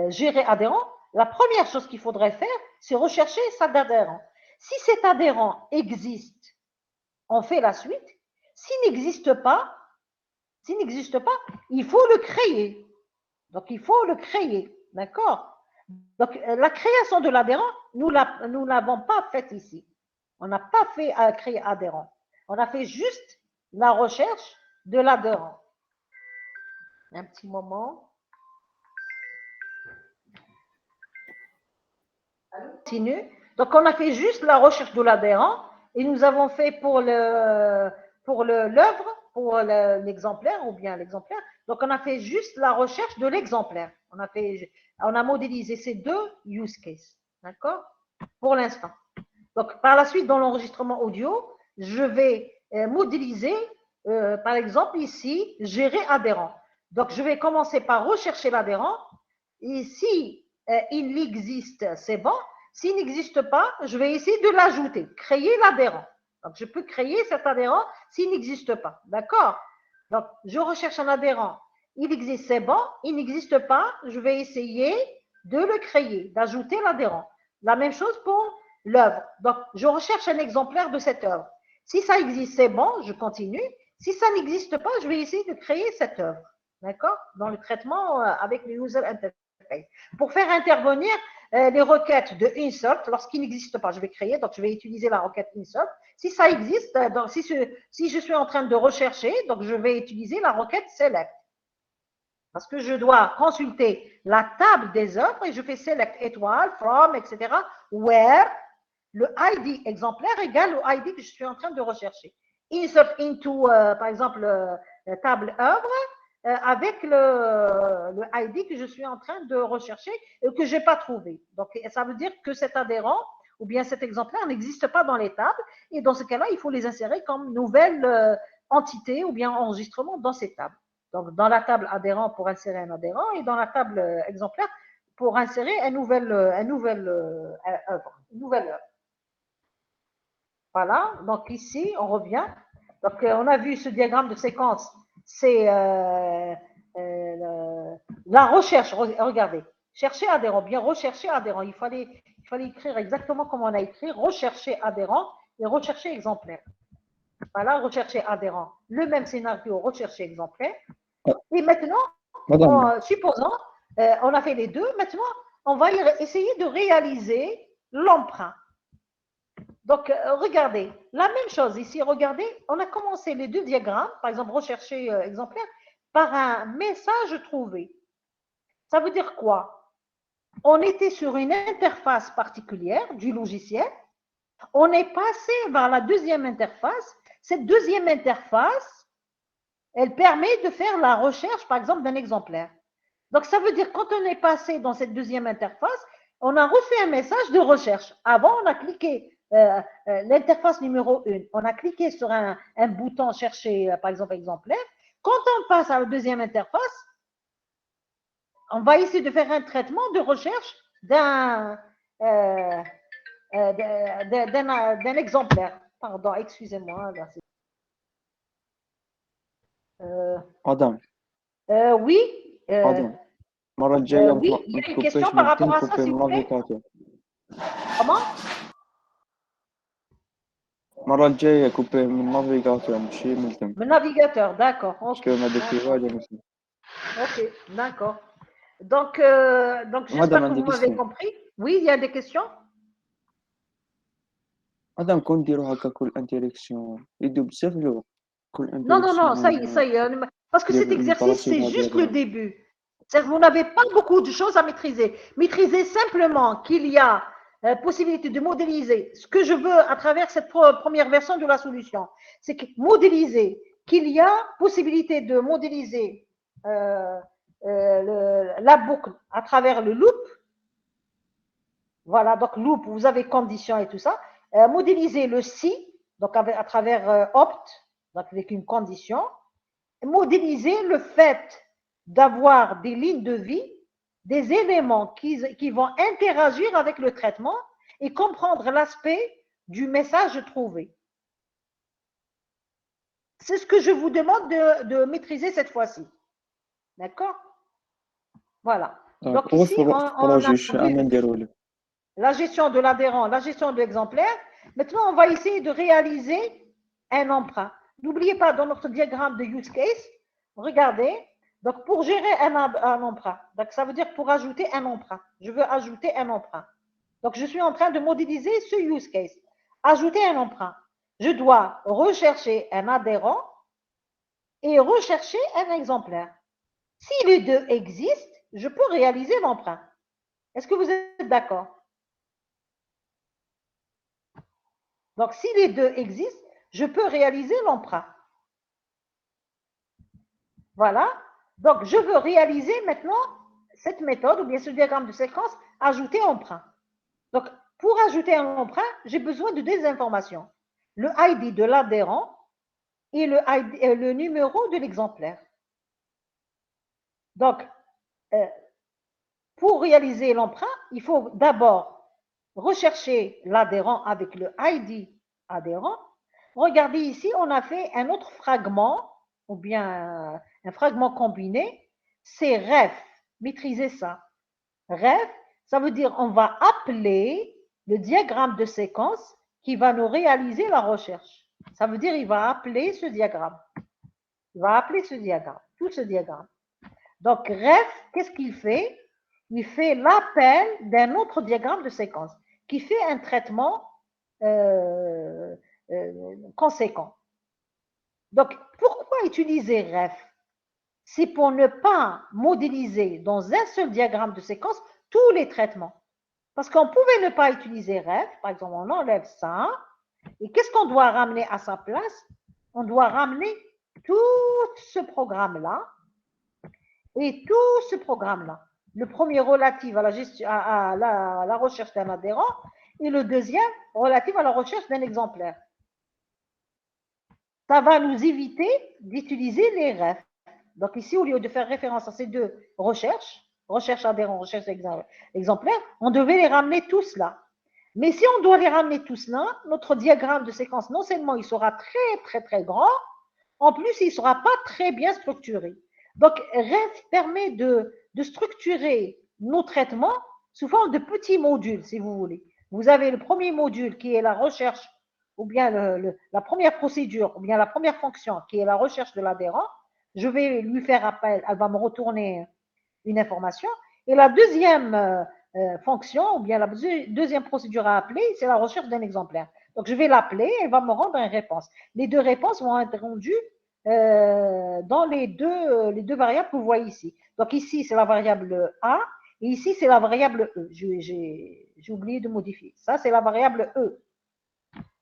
Speaker 1: gérer adhérent. La première chose qu'il faudrait faire, c'est rechercher cet adhérent. Si cet adhérent existe, on fait la suite. S'il n'existe pas, il faut le créer. Donc, il faut le créer. D'accord? Donc, la création de l'adhérent, nous ne l'avons pas faite ici. On n'a pas fait créer adhérent. On a fait juste la recherche de l'adhérent. Un petit moment. Continue. Donc, on a fait juste la recherche de l'adhérent et nous avons fait pour l'œuvre, pour l'exemplaire ou bien l'exemplaire. Donc, on a fait juste la recherche de l'exemplaire. On a modélisé ces deux use cases. D'accord? Pour l'instant. Donc, par la suite, dans l'enregistrement audio, je vais modéliser, par exemple, ici, gérer adhérent. Donc, je vais commencer par rechercher l'adhérent. Et si il existe, c'est bon. S'il n'existe pas, je vais essayer de l'ajouter, créer l'adhérent. Donc, je peux créer cet adhérent s'il n'existe pas. D'accord? Donc, je recherche un adhérent. Il existe, c'est bon. Il n'existe pas, je vais essayer de le créer, d'ajouter l'adhérent. La même chose pour l'œuvre. Donc, je recherche un exemplaire de cette œuvre. Si ça existe, c'est bon, je continue. Si ça n'existe pas, je vais essayer de créer cette œuvre. D'accord? Dans le traitement avec le user interface. Pour faire intervenir les requêtes de insert, lorsqu'il n'existe pas, je vais créer, donc je vais utiliser la requête insert. Si ça existe, donc si je suis en train de rechercher, donc je vais utiliser la requête select. Parce que je dois consulter la table des œuvres et je fais select étoile, from, etc. Where le ID exemplaire égale le ID que je suis en train de rechercher. Insert into, par exemple, table œuvre avec le ID que je suis en train de rechercher et que je n'ai pas trouvé. Donc, ça veut dire que cet adhérent ou bien cet exemplaire n'existe pas dans les tables et dans ce cas-là, il faut les insérer comme nouvelle entité ou bien enregistrement dans ces tables. Donc, dans la table adhérent pour insérer un adhérent et dans la table exemplaire pour insérer une nouvelle œuvre. Voilà, donc ici, on revient. Donc, on a vu ce diagramme de séquence, c'est la recherche. Regardez, chercher adhérent, bien rechercher adhérent. Il fallait écrire exactement comme on a écrit, rechercher adhérent et rechercher exemplaire. Voilà, rechercher adhérent. Le même scénario, rechercher exemplaire. Et maintenant, supposons, on a fait les deux, maintenant, on va essayer de réaliser l'emprunt. Donc, regardez, la même chose ici, regardez, on a commencé les deux diagrammes, par exemple, rechercher exemplaire, par un message trouvé. Ça veut dire quoi? On était sur une interface particulière du logiciel, on est passé vers la deuxième interface. Cette deuxième interface, elle permet de faire la recherche, par exemple, d'un exemplaire. Donc, ça veut dire quand on est passé dans cette deuxième interface, on a reçu un message de recherche. Avant, on a cliqué l'interface numéro 1, on a cliqué sur un bouton chercher, par exemple, exemplaire. Quand on passe à la deuxième interface, on va essayer de faire un traitement de recherche d'un exemplaire. Pardon, excusez-moi.
Speaker 3: Adam.
Speaker 1: Oui.
Speaker 3: Adam. المرة الجاية
Speaker 1: oui, il y a une question par rapport à ça, s'il vous plaît. Comment?
Speaker 3: المرة الجاية كوبي من النافيغاتور ماشي من الفم.
Speaker 1: Le navigateur, d'accord.
Speaker 3: Ok,
Speaker 1: d'accord. Donc j'espère que vous m'avez compris. Oui, il y a des questions.
Speaker 3: Adam, كون نديرو هكا كل انتيريكسيون يدو بزاف الوقت.
Speaker 1: Non, ça y est. Parce que cet exercice, c'est juste le début. Vous n'avez pas beaucoup de choses à maîtriser. Maîtrisez simplement qu'il y a possibilité de modéliser. Ce que je veux à travers cette première version de la solution, c'est que modéliser, qu'il y a possibilité de modéliser la boucle à travers le loop. Voilà, donc loop, vous avez condition et tout ça. Modéliser le si, donc à travers opt, donc avec une condition. Modéliser le fait d'avoir des lignes de vie, des éléments qui vont interagir avec le traitement et comprendre l'aspect du message trouvé. C'est ce que je vous demande de maîtriser cette fois-ci. D'accord? Voilà. Donc ici, on a vu la gestion de l'adhérent, la gestion de l'exemplaire. Maintenant, on va essayer de réaliser un emprunt. N'oubliez pas, dans notre diagramme de use case, regardez, donc pour gérer un emprunt, donc ça veut dire pour ajouter un emprunt. Je veux ajouter un emprunt. Donc, je suis en train de modéliser ce use case. Ajouter un emprunt. Je dois rechercher un adhérent et rechercher un exemplaire. Si les deux existent, je peux réaliser l'emprunt. Est-ce que vous êtes d'accord? Donc, si les deux existent, je peux réaliser l'emprunt. Voilà. Donc, je veux réaliser maintenant cette méthode, ou bien ce diagramme de séquence, ajouter emprunt. Donc, pour ajouter un emprunt, j'ai besoin de deux informations. Le ID de l'adhérent et le numéro de l'exemplaire. Donc, pour réaliser l'emprunt, il faut d'abord rechercher l'adhérent avec le ID adhérent. Regardez ici, on a fait un autre fragment, ou bien un fragment combiné, c'est ref. Maîtrisez ça. Ref, ça veut dire on va appeler le diagramme de séquence qui va nous réaliser la recherche. Ça veut dire il va appeler ce diagramme. Il va appeler ce diagramme, tout ce diagramme. Donc, ref, qu'est-ce qu'il fait? Il fait l'appel d'un autre diagramme de séquence qui fait un traitement conséquent. Donc, pourquoi utiliser ref? C'est pour ne pas modéliser dans un seul diagramme de séquence tous les traitements. Parce qu'on pouvait ne pas utiliser ref, par exemple, on enlève ça, et qu'est-ce qu'on doit ramener à sa place? On doit ramener tout ce programme-là et tout ce programme-là. Le premier relatif à la, gestion, à la recherche d'un adhérent et le deuxième relatif à la recherche d'un exemplaire. Ça va nous éviter d'utiliser les refs. Donc ici, au lieu de faire référence à ces deux recherches, recherche adhérent, recherche exemplaire, on devait les ramener tous là. Mais si on doit les ramener tous là, notre diagramme de séquence, non seulement il sera très grand, en plus il ne sera pas très bien structuré. Donc REF permet de structurer nos traitements sous forme de petits modules, si vous voulez. Vous avez le premier module qui est la recherche, ou bien la première procédure, ou bien la première fonction qui est la recherche de l'adhérent. Je vais lui faire appel, elle va me retourner une information. Et la deuxième fonction, ou bien la deuxième procédure à appeler, c'est la recherche d'un exemplaire. Donc, je vais l'appeler, elle va me rendre une réponse. Les deux réponses vont être rendues dans les deux variables que vous voyez ici. Donc, ici, c'est la variable A, et ici, c'est la variable E. J'ai oublié de modifier. Ça, c'est la variable E.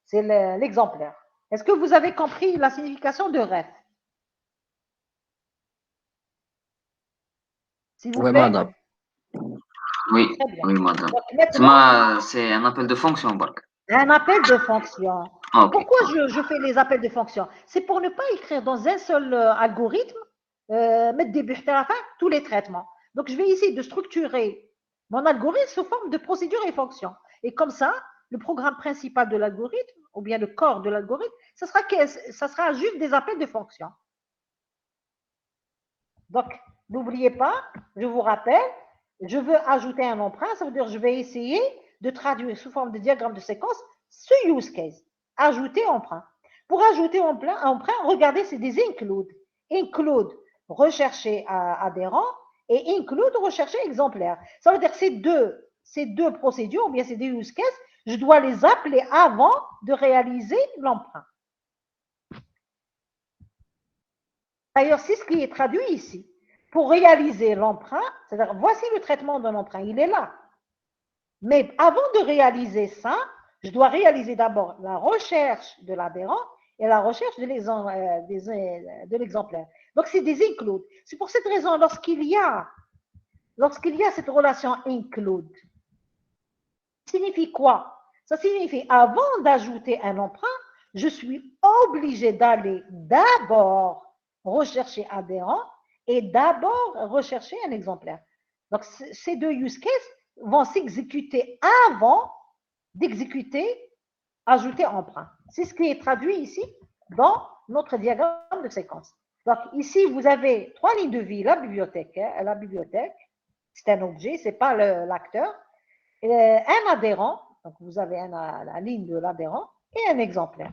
Speaker 1: C'est l'exemplaire. Est-ce que vous avez compris la signification de ref? S'il vous
Speaker 4: Oui,
Speaker 1: plaît.
Speaker 4: madame.
Speaker 5: Oui,
Speaker 1: Très bien.
Speaker 5: oui, madame.
Speaker 1: Maintenant,
Speaker 5: C'est un appel de fonction, Bark.
Speaker 1: un appel de fonction.
Speaker 5: Ah, ok.
Speaker 1: Pourquoi je fais les appels de fonction? C'est pour ne pas écrire dans un seul algorithme, mettre des buts à la fin, tous les traitements. Donc, je vais essayer de structurer mon algorithme sous forme de procédures et fonctions. Et comme ça, le programme principal de l'algorithme, ou bien le corps de l'algorithme, ça sera juste des appels de fonctions. Donc, n'oubliez pas, je vous rappelle, je veux ajouter un emprunt, ça veut dire je vais essayer de traduire sous forme de diagramme de séquence ce use case, ajouter emprunt. Pour ajouter emprunt, regardez, c'est des include. Include, rechercher adhérent, et include, rechercher exemplaire. Ça veut dire que ces deux procédures, ou bien ces deux use cases, je dois les appeler avant de réaliser l'emprunt. D'ailleurs, c'est ce qui est traduit ici. Pour réaliser l'emprunt, c'est-à-dire, voici le traitement d'un emprunt, il est là. Mais avant de réaliser ça, je dois réaliser d'abord la recherche de l'adhérent et la recherche de l'exemplaire. Donc, c'est des includes. C'est pour cette raison, lorsqu'il y a cette relation include, ça signifie quoi? Ça signifie, avant d'ajouter un emprunt, je suis obligé d'aller d'abord rechercher adhérent et d'abord rechercher un exemplaire. Donc, ces deux use cases vont s'exécuter avant d'exécuter ajouter emprunt. C'est ce qui est traduit ici dans notre diagramme de séquence. Donc, ici, vous avez trois lignes de vie. La bibliothèque, c'est un objet, ce n'est pas l'acteur. Un adhérent, donc vous avez la ligne de l'adhérent et un exemplaire.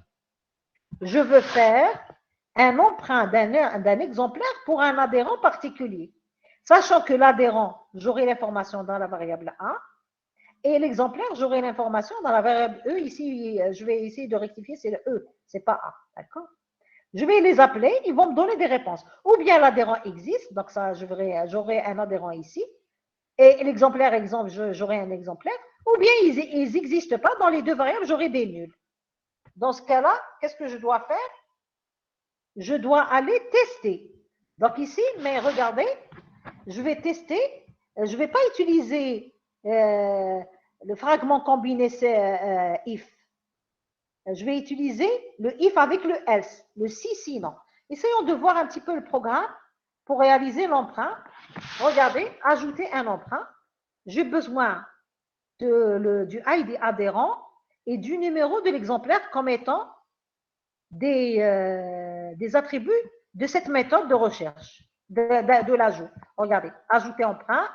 Speaker 1: Je veux faire un emprunt d'un exemplaire pour un adhérent particulier. Sachant que l'adhérent, j'aurai l'information dans la variable A, et l'exemplaire, j'aurai l'information dans la variable E. Ici, je vais essayer de rectifier, c'est le E, c'est pas A. D'accord? Je vais les appeler, ils vont me donner des réponses. Ou bien l'adhérent existe, donc ça, j'aurai un adhérent ici, et l'exemplaire, exemple, j'aurai un exemplaire, ou bien ils n'existent pas, dans les deux variables, j'aurai des nuls. Dans ce cas-là, qu'est-ce que je dois faire? Je dois aller tester. Donc ici, mais regardez, je vais tester, je ne vais pas utiliser le fragment combiné if. Je vais utiliser le if avec le else, le si sinon. Essayons de voir un petit peu le programme pour réaliser l'emprunt. Regardez, ajouter un emprunt. J'ai besoin du ID adhérent et du numéro de l'exemplaire comme étant des attributs de cette méthode de recherche, de l'ajout. Regardez, ajouter emprunt,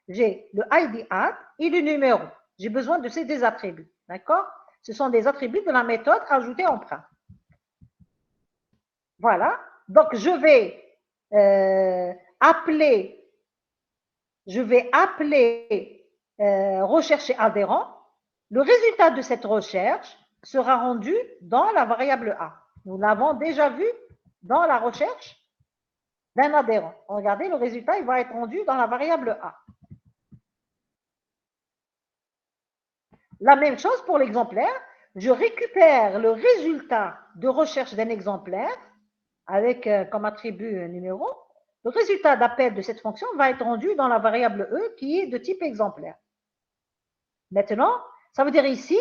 Speaker 1: j'ai le ID add et le numéro. J'ai besoin de ces deux attributs, d'accord? Ce sont des attributs de la méthode ajouter emprunt. Voilà, donc je vais appeler rechercher adhérent. Le résultat de cette recherche sera rendu dans la variable A. Nous l'avons déjà vu dans la recherche d'un adhérent. Regardez, le résultat, il va être rendu dans la variable A. La même chose pour l'exemplaire. Je récupère le résultat de recherche d'un exemplaire avec comme attribut un numéro. Le résultat d'appel de cette fonction va être rendu dans la variable E qui est de type exemplaire. Maintenant, ça veut dire ici,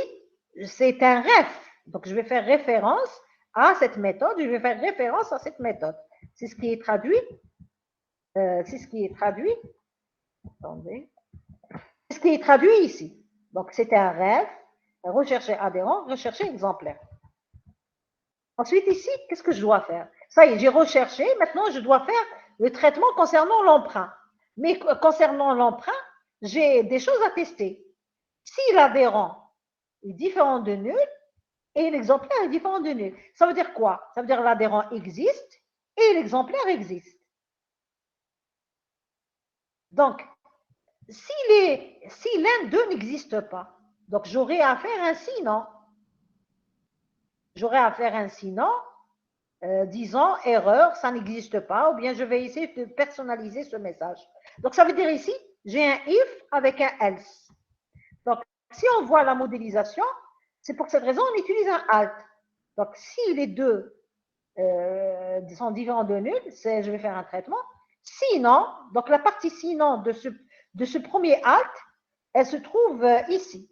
Speaker 1: c'est un ref. Donc, je vais faire référence à cette méthode. Je vais faire référence à cette méthode. C'est ce qui est traduit. C'est ce qui est traduit. Attendez. C'est ce qui est traduit ici. Donc, c'est un ref. Rechercher adhérent, rechercher exemplaire. Ensuite, ici, qu'est-ce que je dois faire? Ça y est, j'ai recherché. Maintenant, je dois faire le traitement concernant l'emprunt. Mais concernant l'emprunt, j'ai des choses à tester. Si l'adhérent est différent de nul et l'exemplaire est différent de nul, ça veut dire quoi? Ça veut dire que l'adhérent existe et l'exemplaire existe. Donc, si l'un d'eux n'existe pas, donc j'aurai à faire un sinon. J'aurai à faire un sinon, disant erreur, ça n'existe pas, ou bien je vais essayer de personnaliser ce message. Donc, ça veut dire ici, j'ai un if avec un else. Donc, si on voit la modélisation, c'est pour cette raison on utilise un alt. Donc, si les deux sont différents de nul, je vais faire un traitement. Sinon, donc la partie sinon de ce premier alt, elle se trouve ici.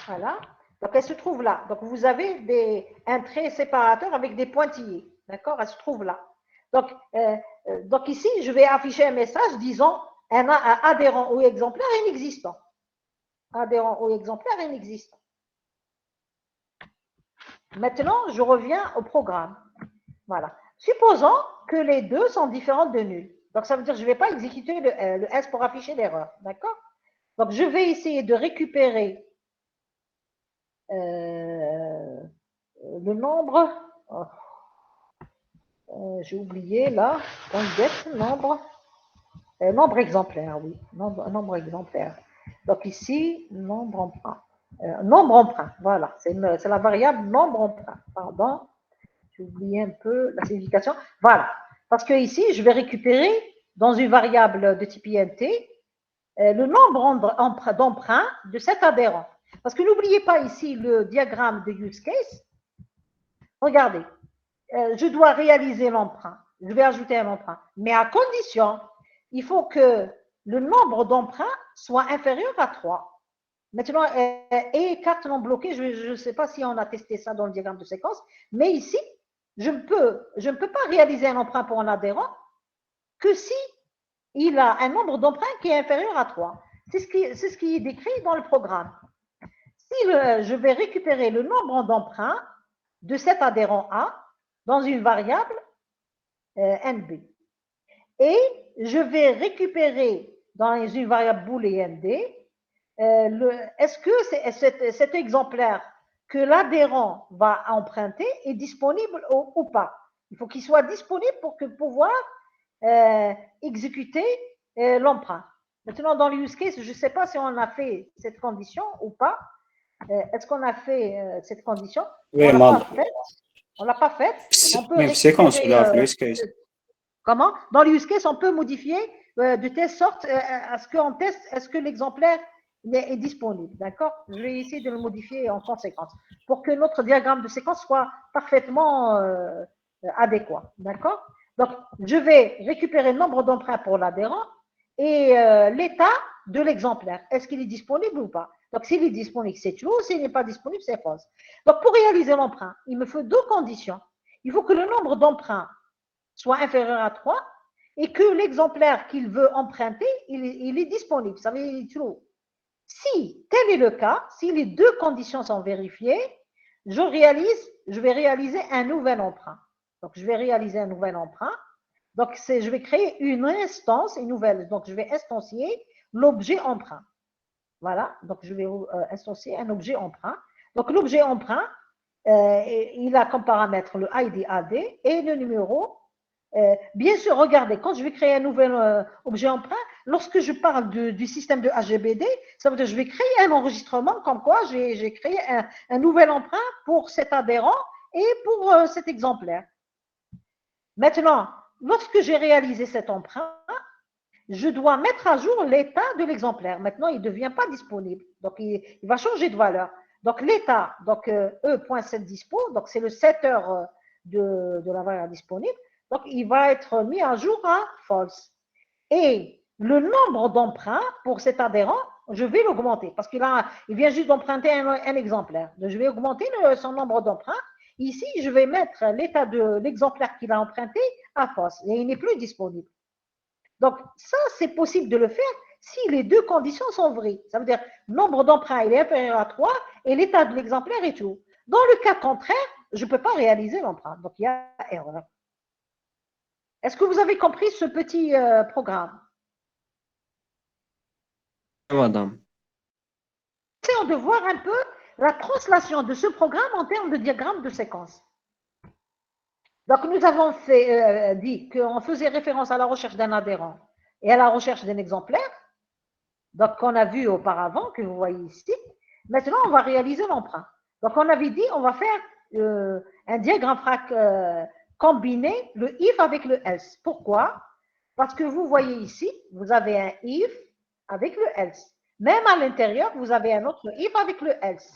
Speaker 1: Voilà. Donc, elle se trouve là. Donc, vous avez un trait séparateur avec des pointillés. D'accord? Elle se trouve là. Donc, ici, je vais afficher un message disant un adhérent ou exemplaire inexistant. Adhérent ou exemplaire inexistant. Maintenant, je reviens au programme. Voilà. Supposons que les deux sont différents de nul. Donc, ça veut dire que je ne vais pas exécuter le S pour afficher l'erreur. D'accord? Donc, je vais essayer de récupérer le nombre. J'ai oublié là. Nombre exemplaire, oui. Nombre exemplaire. Donc, ici, nombre emprunt. Nombre emprunt, voilà. C'est la variable nombre emprunt. Pardon. J'ai oublié un peu la signification. Voilà. Parce que ici, je vais récupérer dans une variable de type int le nombre d'emprunts de cet adhérent. Parce que n'oubliez pas ici le diagramme de use case. Regardez, je dois réaliser l'emprunt. Je vais ajouter un emprunt. Mais à condition, il faut que le nombre d'emprunts soit inférieur à 3. Maintenant, et carte non bloquée, je ne sais pas si on a testé ça dans le diagramme de séquence, mais ici, je ne peux pas réaliser un emprunt pour un adhérent que si il a un nombre d'emprunts qui est inférieur à 3. C'est ce qui est décrit dans le programme. Si je vais récupérer le nombre d'emprunts de cet adhérent A dans une variable NB, et je vais récupérer dans une variable booléenne D, est-ce que cet exemplaire que l'adhérent va emprunter est disponible ou pas? Il faut qu'il soit disponible pour pouvoir exécuter l'emprunt. Maintenant, dans le use case, je ne sais pas si on a fait cette condition ou pas. Est-ce qu'on a fait cette condition?
Speaker 4: Oui,
Speaker 1: On l'a
Speaker 4: madame.
Speaker 1: pas faite. On l'a pas faite. On peut
Speaker 4: Mais c'est séquence,
Speaker 1: récupérer,
Speaker 4: là, le use case.
Speaker 1: comment? Dans le use case, on peut modifier de telle sorte à ce qu'on teste est-ce que l'exemplaire est disponible. D'accord? Je vais essayer de le modifier en conséquence pour que notre diagramme de séquence soit parfaitement adéquat. D'accord? Donc, je vais récupérer le nombre d'emprunts pour l'adhérent et l'état de l'exemplaire. Est-ce qu'il est disponible ou pas? Donc, s'il est disponible, c'est true. S'il n'est pas disponible, c'est false. Donc, pour réaliser l'emprunt, il me faut deux conditions. Il faut que le nombre d'emprunts soit inférieur à 3 et que l'exemplaire qu'il veut emprunter, il est disponible. Ça veut dire true. Si tel est le cas, si les deux conditions sont vérifiées, je vais réaliser un nouvel emprunt. Donc, je vais réaliser un nouvel emprunt. Donc, je vais créer une instance, une nouvelle. Donc, je vais instancier l'objet emprunt. Voilà. Donc, je vais instancier un objet emprunt. Donc, l'objet emprunt, il a comme paramètre le ID AD et le numéro. Bien sûr, regardez, quand je vais créer un nouvel objet emprunt, lorsque je parle du système de HGBD, ça veut dire que je vais créer un enregistrement comme quoi j'ai créé un nouvel emprunt pour cet adhérent et pour cet exemplaire. Maintenant, lorsque j'ai réalisé cet emprunt, je dois mettre à jour l'état de l'exemplaire. Maintenant, il ne devient pas disponible. Donc, il va changer de valeur. Donc, l'état, donc E.setDispo, donc c'est le setter de la valeur disponible. Donc, il va être mis à jour à false. Et le nombre d'emprunts pour cet adhérent, je vais l'augmenter parce qu'il vient juste d'emprunter un exemplaire. Donc, je vais augmenter son nombre d'emprunts. Ici, je vais mettre l'état de l'exemplaire qu'il a emprunté à false et il n'est plus disponible. Donc, ça, c'est possible de le faire si les deux conditions sont vraies. Ça veut dire nombre d'emprunts, il est inférieur à 3 et l'état de l'exemplaire est tout. Dans le cas contraire, je ne peux pas réaliser l'emprunt. Donc, il y a erreur. Est-ce que vous avez compris ce petit programme?
Speaker 4: Madame.
Speaker 1: Essayons de voir un peu la translation de ce programme en termes de diagramme de séquence. Donc, nous avons dit qu'on faisait référence à la recherche d'un adhérent et à la recherche d'un exemplaire, donc qu'on a vu auparavant, que vous voyez ici. Maintenant, on va réaliser l'emprunt. Donc, on avait dit, on va faire un diagramme combiné, le if avec le else. Pourquoi? Parce que vous voyez ici, vous avez un if avec le else. Même à l'intérieur, vous avez un autre if avec le else.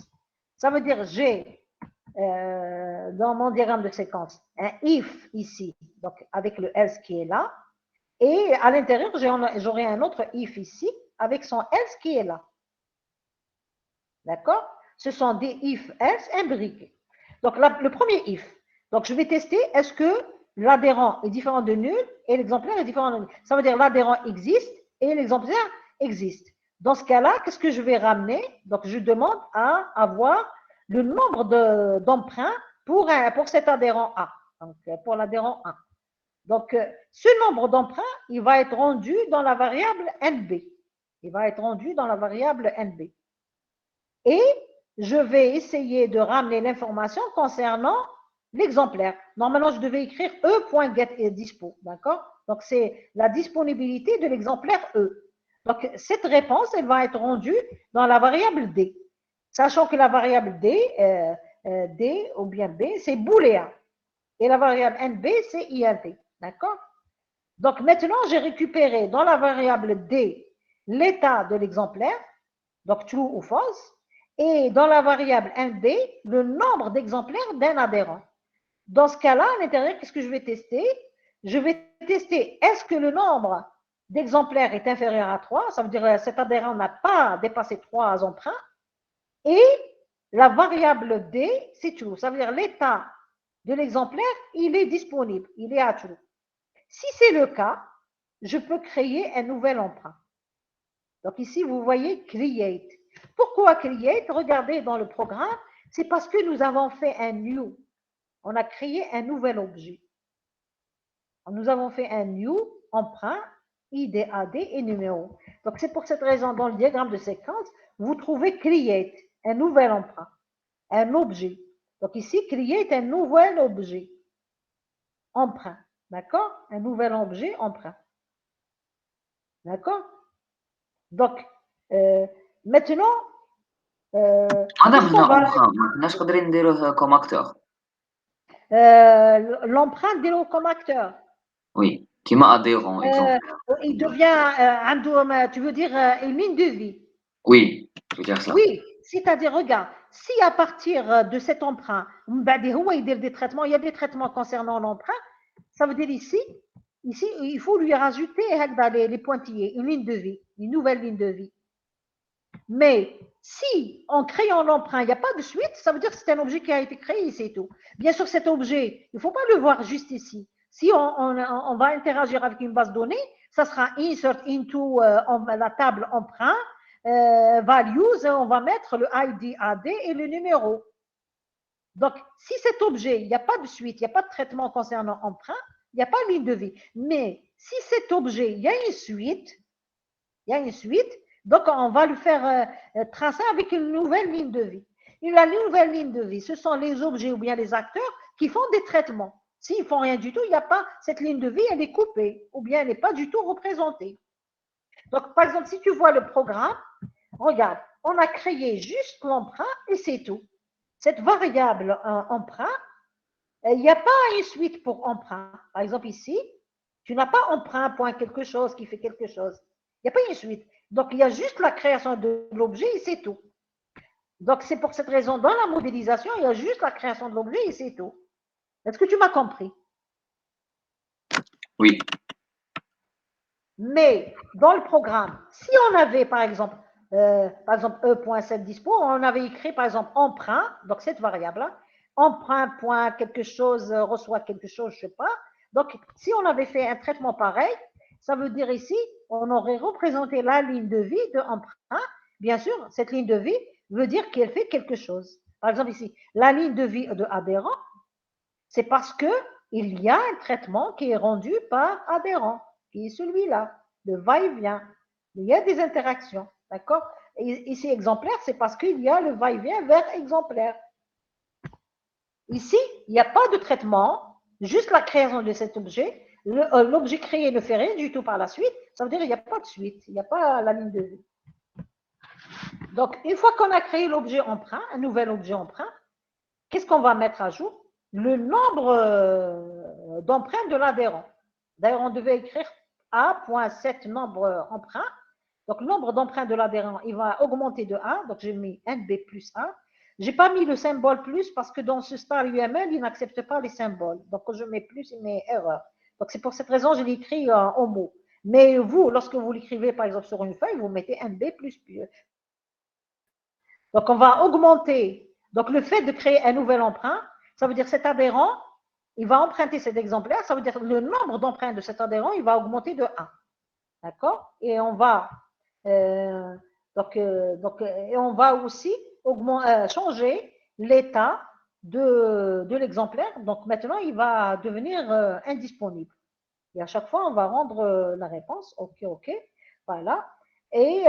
Speaker 1: Ça veut dire j'ai dans mon diagramme de séquence un if ici, donc avec le else qui est là, et à l'intérieur, j'aurai un autre if ici avec son else qui est là. D'accord? Ce sont des if else imbriqués. Donc le premier if. Donc je vais tester est-ce que l'adhérent est différent de nul et l'exemplaire est différent de nul. Ça veut dire l'adhérent existe et l'exemplaire existe. Dans ce cas-là, qu'est-ce que je vais ramener? Donc je demande à avoir le nombre d'emprunts pour cet adhérent A, donc pour l'adhérent A. Donc, ce nombre d'emprunts, il va être rendu dans la variable NB. Il va être rendu dans la variable NB. Et je vais essayer de ramener l'information concernant l'exemplaire. Normalement, je devais écrire E.getDispo, d'accord? Donc, c'est la disponibilité de l'exemplaire E. Donc, cette réponse, elle va être rendue dans la variable D. Sachant que la variable D ou bien B, c'est booléen. Et la variable NB, c'est INT. D'accord? Donc, maintenant, j'ai récupéré dans la variable D l'état de l'exemplaire, donc true ou false, et dans la variable NB, le nombre d'exemplaires d'un adhérent. Dans ce cas-là, à l'intérieur, qu'est-ce que je vais tester? Je vais tester, est-ce que le nombre d'exemplaires est inférieur à 3? Ça veut dire que cet adhérent n'a pas dépassé 3 emprunts. Et la variable D, c'est true. Ça veut dire l'état de l'exemplaire, il est disponible, il est à true. Si c'est le cas, je peux créer un nouvel emprunt. Donc ici, vous voyez create. Pourquoi create? Regardez dans le programme, c'est parce que nous avons fait un new. On a créé un nouvel objet. Nous avons fait un new emprunt, ID, AD et numéro. Donc c'est pour cette raison, dans le diagramme de séquence, vous trouvez create, un nouvel emprunt, un objet. Donc ici, create un nouvel objet, emprunt. D'accord? Un nouvel objet, emprunt. D'accord? Donc, maintenant,
Speaker 5: Madame, nous قادرين نديروه comme acteur.
Speaker 1: L'empreinte ديرو comme acteur.
Speaker 5: Oui, كيما adhérent exemple.
Speaker 1: Il devient, tu veux dire une ligne de vie.
Speaker 5: Oui, je veux dire ça.
Speaker 1: Oui, c'est-à-dire, regarde, si à partir de cet emprunt, il y a des traitements concernant l'emprunt, ça veut dire ici, il faut lui rajouter les pointillés, une ligne de vie, une nouvelle ligne de vie. Mais si en créant l'emprunt, il n'y a pas de suite, ça veut dire que c'est un objet qui a été créé, c'est tout. Bien sûr, cet objet, il ne faut pas le voir juste ici. Si on va interagir avec une base de données, ça sera insert into la table emprunt, values, on va mettre le ID, AD et le numéro. Donc, si cet objet, il n'y a pas de suite, il n'y a pas de traitement concernant emprunt, il n'y a pas de ligne de vie. Mais si cet objet, il y a une suite, donc on va lui faire tracer avec une nouvelle ligne de vie. Et la nouvelle ligne de vie, ce sont les objets ou bien les acteurs qui font des traitements. S'ils ne font rien du tout, il n'y a pas cette ligne de vie, elle est coupée ou bien elle n'est pas du tout représentée. Donc, par exemple, si tu vois le programme, regarde, on a créé juste l'emprunt et c'est tout. Cette variable emprunt, il n'y a pas une suite pour emprunt. Par exemple, ici, tu n'as pas emprunt point quelque chose qui fait quelque chose. Il n'y a pas une suite. Donc, il y a juste la création de l'objet et c'est tout. Donc, c'est pour cette raison, dans la modélisation, il y a juste la création de l'objet et c'est tout. Est-ce que tu m'as compris?
Speaker 5: Oui.
Speaker 1: Mais dans le programme, si on avait, par exemple, E.7 dispo, on avait écrit, par exemple, emprunt, donc cette variable-là, emprunt point quelque chose reçoit quelque chose, je ne sais pas. Donc, si on avait fait un traitement pareil, ça veut dire ici, on aurait représenté la ligne de vie de emprunt. Bien sûr, cette ligne de vie veut dire qu'elle fait quelque chose. Par exemple, ici, la ligne de vie de adhérent, c'est parce qu'il y a un traitement qui est rendu par adhérent, qui est celui-là, de va-et-vient. Il y a des interactions, d'accord? Et ici, exemplaire, c'est parce qu'il y a le va-et-vient vers exemplaire. Ici, il n'y a pas de traitement, juste la création de cet objet. L'objet créé ne fait rien du tout par la suite. Ça veut dire qu'il n'y a pas de suite, il n'y a pas la ligne de vie. Donc, une fois qu'on a créé l'objet emprunt, un nouvel objet emprunt, qu'est-ce qu'on va mettre à jour? Le nombre d'emprunts de l'adhérent. D'ailleurs, on devait écrire A.7 nombre emprunt. Donc, le nombre d'emprunts de l'adhérent, il va augmenter de 1. Donc, j'ai mis NB plus 1. Je n'ai pas mis le symbole plus parce que dans ce star UML, il n'accepte pas les symboles. Donc, quand je mets plus, il met erreur. Donc, c'est pour cette raison que je l'ai écrit en mots. Mais vous, lorsque vous l'écrivez, par exemple, sur une feuille, vous mettez NB plus. Donc, on va augmenter. Donc, le fait de créer un nouvel emprunt, ça veut dire cet adhérent, il va emprunter cet exemplaire. Ça veut dire le nombre d'emprunts de cet adhérent, il va augmenter de 1. D'accord? Et on va, et on va aussi changer l'état de l'exemplaire. Donc, maintenant, il va devenir indisponible. Et à chaque fois, on va rendre la réponse. OK, OK. Voilà. Et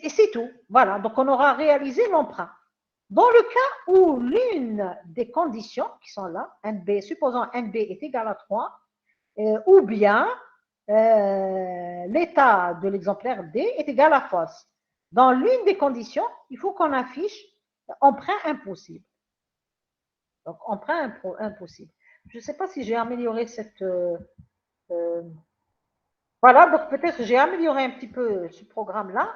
Speaker 1: c'est tout. Voilà. Donc, on aura réalisé l'emprunt. Dans le cas où l'une des conditions qui sont là, NB, supposons NB est égal à 3, ou bien l'état de l'exemplaire D est égal à fausse. Dans l'une des conditions, il faut qu'on affiche emprunt impossible. Donc, emprunt impossible. Je ne sais pas si j'ai amélioré cette... voilà, donc peut-être que j'ai amélioré un petit peu ce programme-là.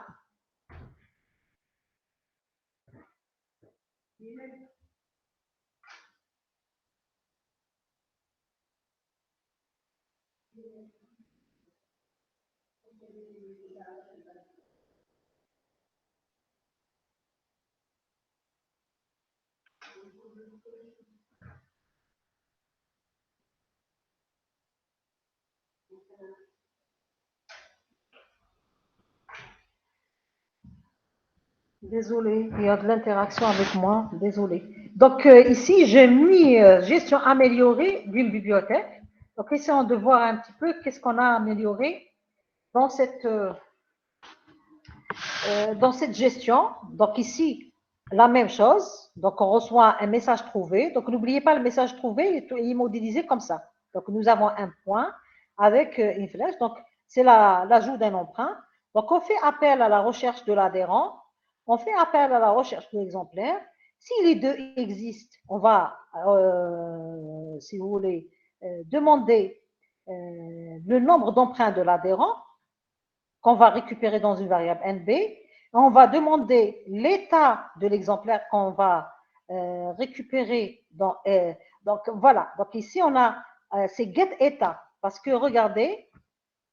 Speaker 1: Désolée, il y a de l'interaction avec moi, désolée. Donc ici, j'ai mis gestion améliorée d'une bibliothèque. Donc essayons de voir un petit peu qu'est-ce qu'on a amélioré dans cette gestion. Donc ici, la même chose. Donc on reçoit un message trouvé. Donc n'oubliez pas, le message trouvé, il est modélisé comme ça. Donc nous avons un point avec une flèche. Donc c'est l'ajout d'un emprunt. Donc on fait appel à la recherche de l'adhérent. on fait appel à la recherche de l'exemplaire. Si les deux existent, on va, si vous voulez, demander le nombre d'emprunts de l'adhérent qu'on va récupérer dans une variable NB. On va demander l'état de l'exemplaire qu'on va récupérer dans. Donc voilà. Donc ici, on a c'est get état. Parce que regardez,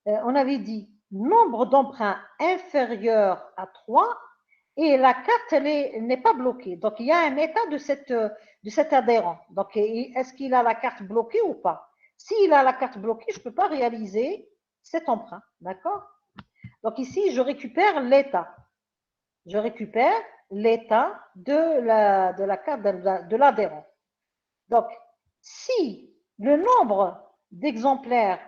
Speaker 1: on avait dit nombre d'emprunts inférieur à 3 et la carte n'est pas bloquée. Donc il y a un état de cet adhérent. Donc est-ce qu'il a la carte bloquée ou pas? S'il a la carte bloquée, je ne peux pas réaliser cet emprunt. D'accord? Donc ici, je récupère l'état. Je récupère l'état de la carte de l'adhérent. Donc, si le nombre d'exemplaires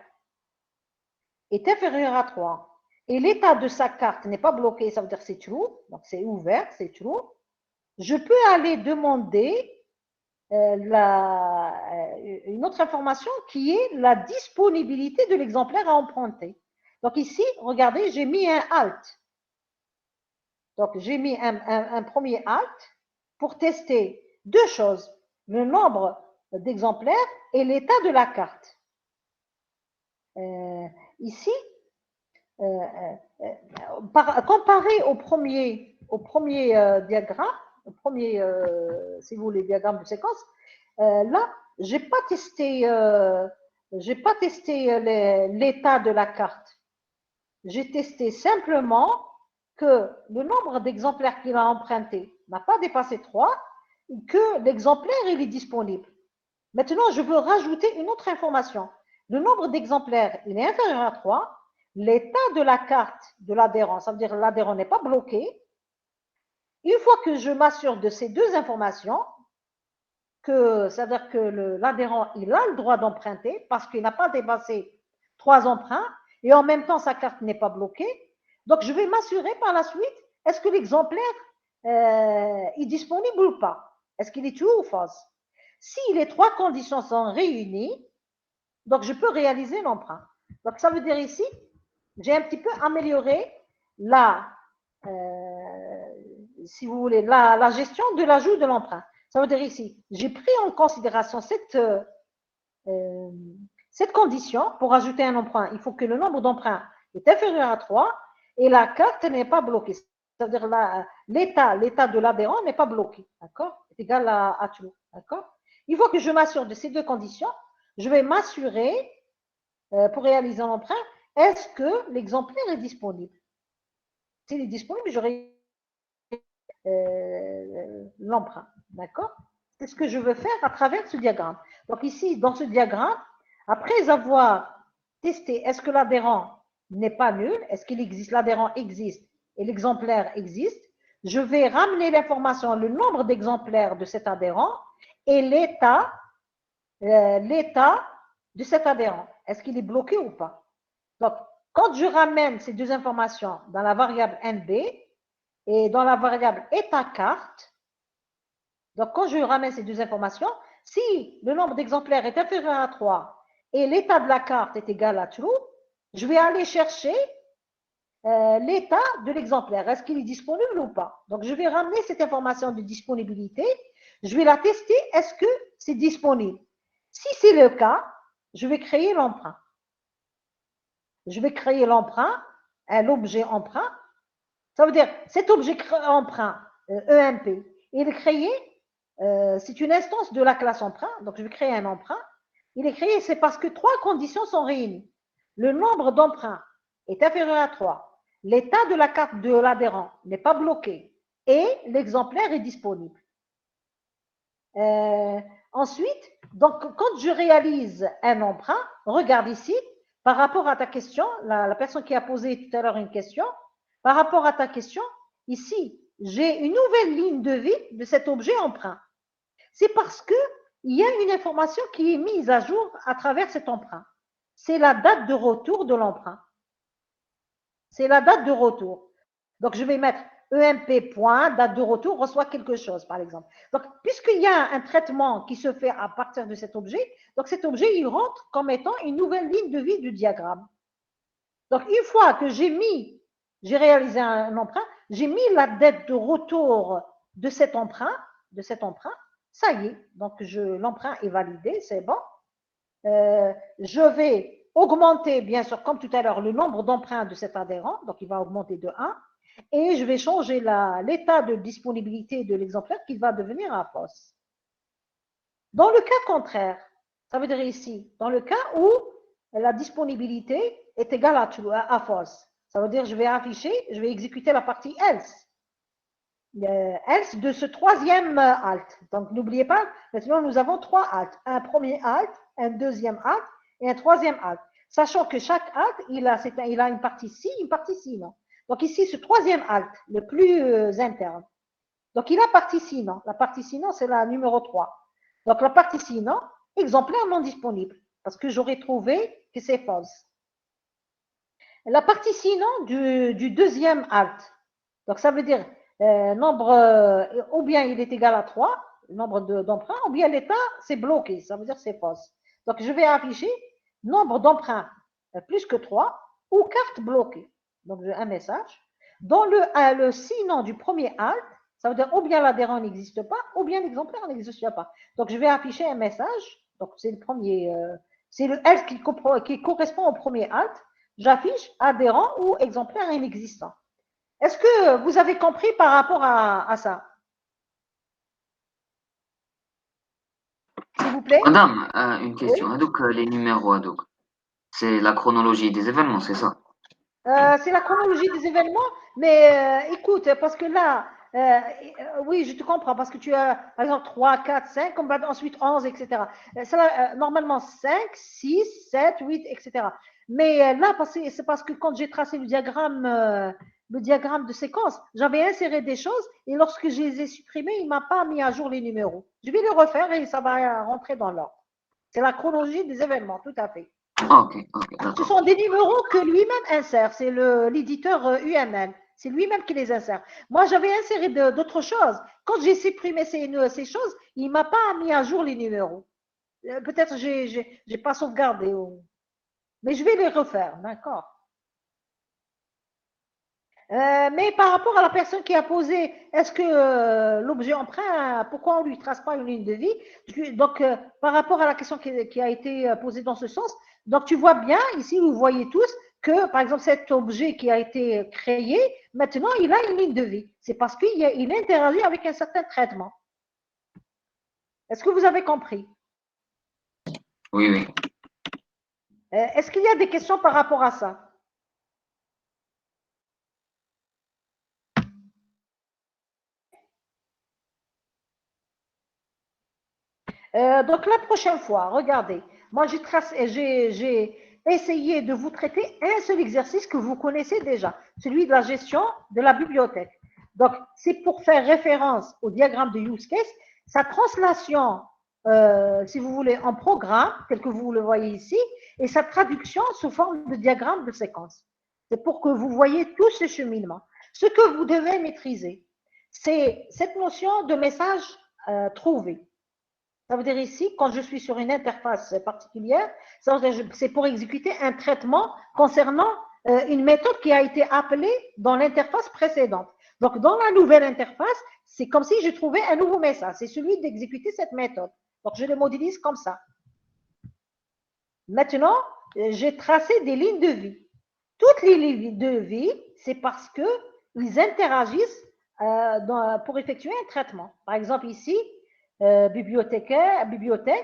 Speaker 1: est inférieur à 3 et l'état de sa carte n'est pas bloqué, ça veut dire que c'est true, donc c'est ouvert, c'est true, je peux aller demander une autre information qui est la disponibilité de l'exemplaire à emprunter. Donc ici, regardez, j'ai mis un alt. Donc j'ai mis un premier alt pour tester deux choses, le nombre d'exemplaires et l'état de la carte. Ici, comparé au premier diagramme, au premier, si vous voulez, diagramme de séquence, là, j'ai pas testé l'état de la carte. J'ai testé simplement que le nombre d'exemplaires qu'il a emprunté n'a pas dépassé 3 et que l'exemplaire il est disponible. Maintenant, je veux rajouter une autre information. Le nombre d'exemplaires il est inférieur à 3, l'état de la carte de l'adhérent, ça veut dire que l'adhérent n'est pas bloqué. Une fois que je m'assure de ces deux informations, ça veut dire que l'adhérent il a le droit d'emprunter parce qu'il n'a pas dépassé 3 emprunts et en même temps sa carte n'est pas bloquée. Donc je vais m'assurer par la suite, est-ce que l'exemplaire est disponible ou pas? Est-ce qu'il est true ou false? Si les trois conditions sont réunies, donc je peux réaliser l'emprunt. Donc ça veut dire ici, j'ai un petit peu amélioré si vous voulez, la gestion de l'ajout de l'emprunt. Ça veut dire ici, j'ai pris en considération cette condition pour ajouter un emprunt. Il faut que le nombre d'emprunts est inférieur à 3 et la carte n'est pas bloquée. C'est-à-dire l'état de l'adhérent n'est pas bloqué. D'accord? C'est égal à true. D'accord? Une fois que je m'assure de ces deux conditions, je vais m'assurer, pour réaliser l'emprunt, est-ce que l'exemplaire est disponible? S'il est disponible, j'aurai l'emprunt. D'accord? C'est ce que je veux faire à travers ce diagramme. Donc ici, dans ce diagramme, après avoir testé, est-ce que l'adhérent n'est pas nul? Est-ce qu'il existe? L'adhérent existe et l'exemplaire existe. Je vais ramener l'information, le nombre d'exemplaires de cet adhérent et l'état de cet adhérent. Est-ce qu'il est bloqué ou pas? Donc, quand je ramène ces deux informations dans la variable NB et dans la variable état carte, donc quand je ramène ces deux informations, si le nombre d'exemplaires est inférieur à 3 et l'état de la carte est égal à true, je vais aller chercher l'état de l'exemplaire. Est-ce qu'il est disponible ou pas? Donc, je vais ramener cette information de disponibilité. Je vais la tester. Est-ce que c'est disponible? Si c'est le cas, je vais créer l'emprunt. Je vais créer l'emprunt, l'objet emprunt. Ça veut dire, cet objet emprunt, EMP, il est créé, c'est une instance de la classe emprunt. Donc, je vais créer un emprunt. Il est créé, c'est parce que trois conditions sont réunies. Le nombre d'emprunts est inférieur à 3. L'état de la carte de l'adhérent n'est pas bloqué et l'exemplaire est disponible. Ensuite, donc, quand je réalise un emprunt, regarde ici, par rapport à ta question, la personne qui a posé tout à l'heure une question, par rapport à ta question, ici, j'ai une nouvelle ligne de vie de cet objet emprunt. C'est parce qu'il y a une information qui est mise à jour à travers cet emprunt. C'est la date de retour de l'emprunt. C'est la date de retour. Donc, je vais mettre EMP point, date de retour, reçoit quelque chose, par exemple. Donc, puisqu'il y a un traitement qui se fait à partir de cet objet, donc cet objet, il rentre comme étant une nouvelle ligne de vie du diagramme. Donc, une fois que j'ai réalisé un emprunt, j'ai mis la date de retour de cet emprunt, ça y est, donc l'emprunt est validé, c'est bon. Je vais augmenter, bien sûr, comme tout à l'heure, le nombre d'emprunts de cet adhérent, donc il va augmenter de 1, et je vais changer l'état de disponibilité de l'exemplaire qui va devenir un false. Dans le cas contraire, ça veut dire ici, dans le cas où la disponibilité est égale à false, ça veut dire je vais exécuter la partie else. Else de ce troisième alt. Donc, n'oubliez pas, maintenant, nous avons 3 alts. Un premier alt, un deuxième alt et un troisième alt. Sachant que chaque alt, il a une partie ci, une partie ci, non. Donc, ici, ce troisième alt, le plus interne. Donc, il a partie ci, non. La partie ci, non, c'est la numéro 3. Donc, la partie ci, non, exemplaire non disponible. Parce que j'aurais trouvé que c'est false. La partie ci, non, du deuxième alt. Donc, ça veut dire ou bien il est égal à 3, le nombre d'emprunts, ou bien l'état, c'est bloqué, ça veut dire c'est false. Donc, je vais afficher nombre d'emprunts plus que 3 ou carte bloquée. Donc, j'ai un message. Dans le sinon du premier alt, ça veut dire ou bien l'adhérent n'existe pas, ou bien l'exemplaire n'existe pas. Donc, je vais afficher un message. Donc, c'est le premier, c'est le else qui correspond au premier alt. J'affiche adhérent ou exemplaire inexistant. Est-ce que vous avez compris par rapport à ça? S'il vous plaît.
Speaker 5: Madame, une question. Oui. Donc, les numéros, c'est la chronologie des événements, c'est ça?
Speaker 1: C'est la chronologie des événements, mais écoute, parce que là, oui, je te comprends, parce que tu as, par exemple, 3, 4, 5, ensuite 11, etc. Normalement, 5, 6, 7, 8, etc. Mais là, c'est parce que quand j'ai tracé le diagramme de séquence, j'avais inséré des choses et lorsque je les ai supprimées, il ne m'a pas mis à jour les numéros. Je vais les refaire et ça va rentrer dans l'ordre. C'est la chronologie des événements, tout à fait.
Speaker 5: Ok,
Speaker 1: ce sont des numéros que lui-même insère, c'est l'éditeur UML, c'est lui-même qui les insère. Moi, j'avais inséré d'autres choses. Quand j'ai supprimé ces choses, il ne m'a pas mis à jour les numéros. Peut-être je n'ai pas sauvegardé, mais je vais les refaire, d'accord. Mais par rapport à la personne qui a posé, est-ce que l'objet emprunt, pourquoi on ne lui trace pas une ligne de vie? Donc, par rapport à la question qui a été posée dans ce sens, donc tu vois bien, ici, vous voyez tous que, par exemple, cet objet qui a été créé, maintenant, il a une ligne de vie. C'est parce qu'il interagit avec un certain traitement. Est-ce que vous avez compris?
Speaker 5: Oui, oui.
Speaker 1: Est-ce qu'il y a des questions par rapport à ça? Donc, la prochaine fois, regardez, moi, j'ai essayé de vous traiter un seul exercice que vous connaissez déjà, celui de la gestion de la bibliothèque. Donc, c'est pour faire référence au diagramme de use case, sa translation, si vous voulez, en programme, tel que vous le voyez ici, et sa traduction sous forme de diagramme de séquence. C'est pour que vous voyez tout ce cheminement. Ce que vous devez maîtriser, c'est cette notion de message trouvé. Ça veut dire ici, quand je suis sur une interface particulière, c'est pour exécuter un traitement concernant une méthode qui a été appelée dans l'interface précédente. Donc, dans la nouvelle interface, c'est comme si je trouvais un nouveau message. C'est celui d'exécuter cette méthode. Donc, je le modélise comme ça. Maintenant, j'ai tracé des lignes de vie. Toutes les lignes de vie, c'est parce qu'ils interagissent pour effectuer un traitement. Par exemple, ici, bibliothèque,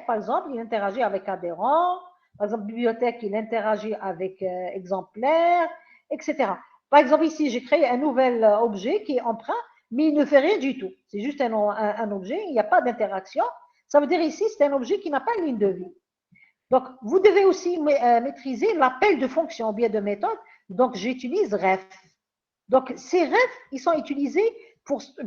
Speaker 1: par exemple, il interagit avec adhérent. Par exemple, bibliothèque, il interagit avec exemplaire, etc. Par exemple, ici, j'ai créé un nouvel objet qui est emprunt, mais il ne fait rien du tout. C'est juste un objet, il n'y a pas d'interaction. Ça veut dire ici, c'est un objet qui n'a pas une ligne de vie. Donc, vous devez aussi maîtriser l'appel de fonction ou bien de méthode. Donc, j'utilise ref. Donc, ces refs, ils sont utilisés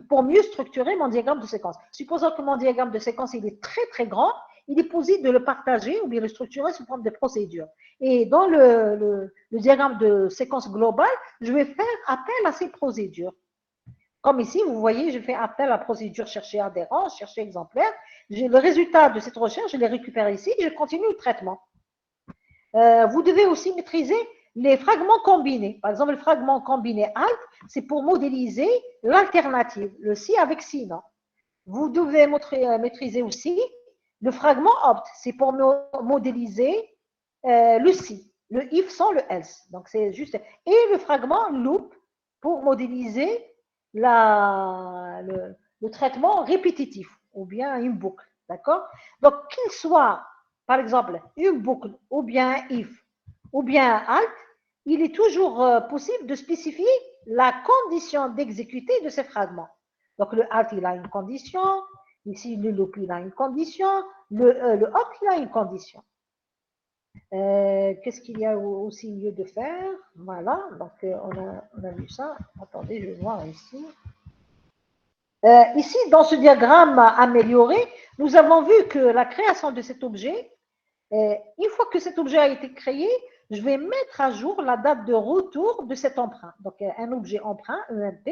Speaker 1: pour mieux structurer mon diagramme de séquence. Supposons que mon diagramme de séquence il est très, très grand, il est possible de le partager ou bien le structurer sous forme de procédure. Et dans le diagramme de séquence globale, je vais faire appel à ces procédures. Comme ici, vous voyez, je fais appel à la procédure chercher adhérent, chercher exemplaire. J'ai le résultat de cette recherche, je les récupère ici et je continue le traitement. Vous devez aussi maîtriser les fragments combinés. Par exemple, le fragment combiné alt, c'est pour modéliser l'alternative, le si avec si, non. Vous devez maîtriser aussi le fragment opt, c'est pour modéliser le si, le if sans le else. Donc, c'est juste. Et le fragment loop pour modéliser le traitement répétitif ou bien une boucle. D'accord? Donc, qu'il soit, par exemple, une boucle ou bien if ou bien alt, il est toujours possible de spécifier la condition d'exécuter de ces fragments. Donc, le alt, il a une condition. Ici, le loop, il a une condition. Le opt, il a une condition. Qu'est-ce qu'il y a aussi lieu de faire? Voilà, donc on a vu ça. Attendez, je vais voir ici. Ici, dans ce diagramme amélioré, nous avons vu que la création de cet objet, une fois que cet objet a été créé, je vais mettre à jour la date de retour de cet emprunt. Donc, un objet emprunt, EMP.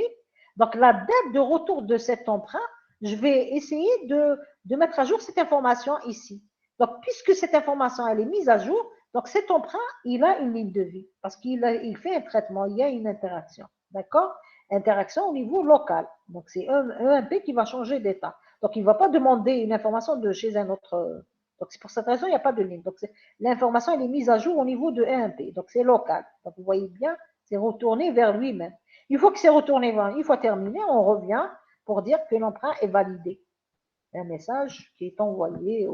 Speaker 1: Donc, la date de retour de cet emprunt, je vais essayer de mettre à jour cette information ici. Donc, puisque cette information, elle est mise à jour, donc cet emprunt, il a une ligne de vie parce qu'il fait un traitement, il y a une interaction. D'accord? Interaction au niveau local. Donc, c'est un EMP qui va changer d'état. Donc, il ne va pas demander une information de chez un autre. Donc, c'est pour cette raison, il n'y a pas de ligne. Donc, l'information, elle est mise à jour au niveau de EMP. Donc, c'est local. Donc, vous voyez bien, c'est retourné vers lui-même. Une fois que c'est retourné vers, une fois terminé, on revient pour dire que l'emprunt est validé. Un message qui est envoyé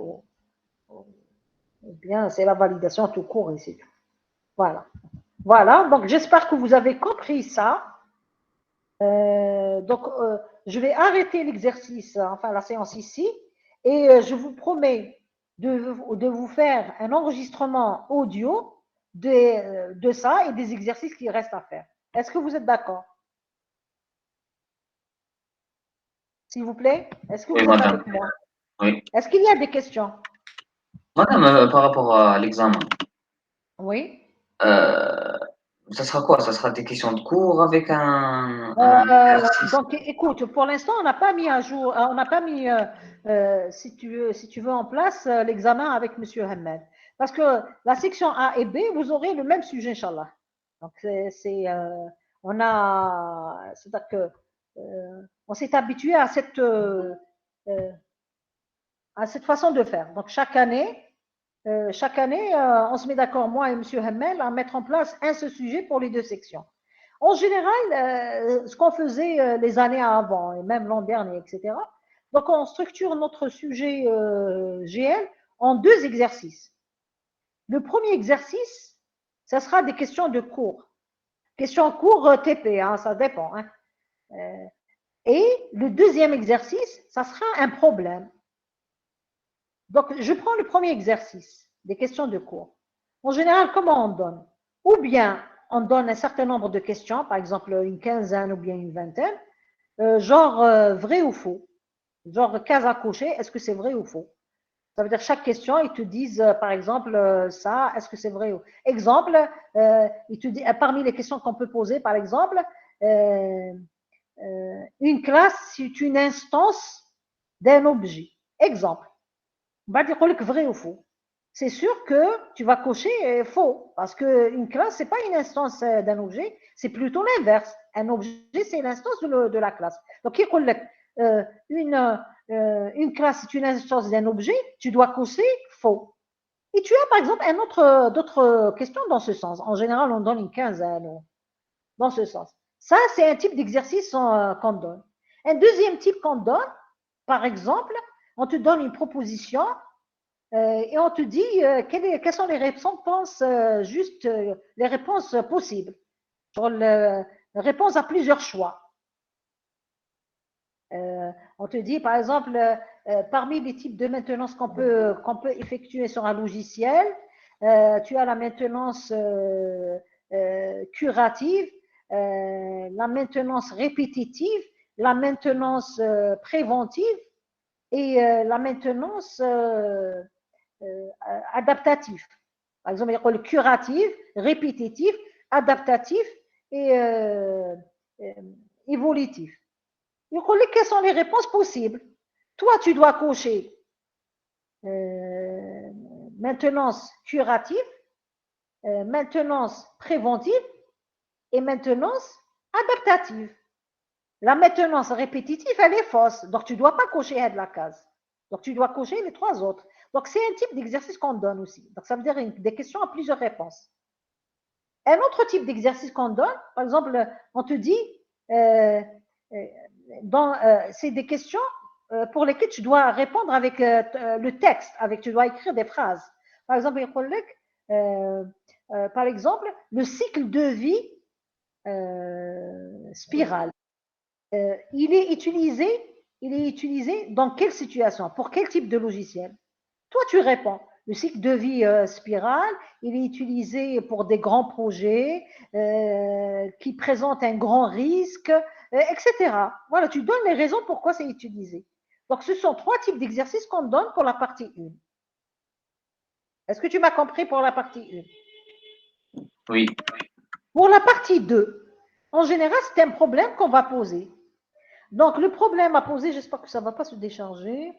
Speaker 1: bien, c'est la validation tout court et c'est tout. Voilà. Voilà, donc j'espère que vous avez compris ça. Je vais arrêter l'exercice, enfin la séance ici, et je vous promets de vous faire un enregistrement audio de ça et des exercices qui restent à faire. Est-ce que vous êtes d'accord? S'il vous plaît, est-ce que vous êtes avec moi?
Speaker 5: Oui.
Speaker 1: Est-ce qu'il y a des questions?
Speaker 5: Madame, par rapport à l'examen,
Speaker 1: Oui.
Speaker 5: ça sera quoi? Ça sera des questions de cours avec un exercice.
Speaker 1: Donc, écoute, pour l'instant, on n'a pas mis à jour, on n'a pas mis, si tu veux, en place l'examen avec M. Hamad. Parce que la section A et B, vous aurez le même sujet, Inch'Allah. Donc, c'est-à-dire que on s'est habitué à cette façon de faire. Donc, chaque année, on se met d'accord, moi et M. Hamel, à mettre en place un seul sujet pour les deux sections. En général, ce qu'on faisait les années avant, et même l'an dernier, etc., donc on structure notre sujet GL en deux exercices. Le premier exercice, ça sera des questions de cours. Questions cours TP, hein, ça dépend. Hein. Et le deuxième exercice, ça sera un problème. Donc, je prends le premier exercice, des questions de cours. En général, comment on donne? Ou bien, on donne un certain nombre de questions, par exemple une quinzaine ou bien une vingtaine, genre vrai ou faux. Genre case à cocher, est-ce que c'est vrai ou faux? Ça veut dire chaque question, ils te disent, par exemple, ça, est-ce que c'est vrai ou... Exemple, ils te disent, parmi les questions qu'on peut poser, par exemple, une classe, c'est une instance d'un objet. Exemple. On va dire vrai ou faux. C'est sûr que tu vas cocher faux, parce qu'une classe, ce n'est pas une instance d'un objet, c'est plutôt l'inverse. Un objet, c'est l'instance de la classe. Donc, une classe, c'est une instance d'un objet, tu dois cocher faux. Et tu as, par exemple, d'autres questions dans ce sens. En général, on donne une quinzaine dans ce sens. Ça, c'est un type d'exercice qu'on donne. Un deuxième type qu'on donne, par exemple, on te donne une proposition et on te dit quelles sont les réponses les réponses possibles. Sur réponse à plusieurs choix. On te dit, par exemple, parmi les types de maintenance qu'on peut effectuer sur un logiciel, tu as la maintenance curative, la maintenance répétitive, la maintenance préventive et la maintenance adaptative. Par exemple, il y a le curatif, répétitif, adaptatif et évolutif. Il y a quelles sont les réponses possibles. Toi, tu dois cocher maintenance curative, maintenance préventive et maintenance adaptative. La maintenance répétitive, elle est fausse. Donc, tu ne dois pas cocher la case. Donc, tu dois cocher les 3 autres. Donc, c'est un type d'exercice qu'on donne aussi. Donc, ça veut dire des questions à plusieurs réponses. Un autre type d'exercice qu'on donne, par exemple, on te dit, c'est des questions pour lesquelles tu dois répondre avec le texte, tu dois écrire des phrases. Par exemple, par exemple, le cycle de vie spirale. Il est utilisé dans quelle situation? Pour quel type de logiciel? Toi, tu réponds. Le cycle de vie spirale, il est utilisé pour des grands projets qui présentent un grand risque, etc. Voilà, tu donnes les raisons pourquoi c'est utilisé. Donc, ce sont 3 types d'exercices qu'on donne pour la partie 1. Est-ce que tu m'as compris pour la partie
Speaker 5: 1? Oui.
Speaker 1: Pour la partie 2, en général, c'est un problème qu'on va poser. Donc, le problème à poser, j'espère que ça ne va pas se décharger.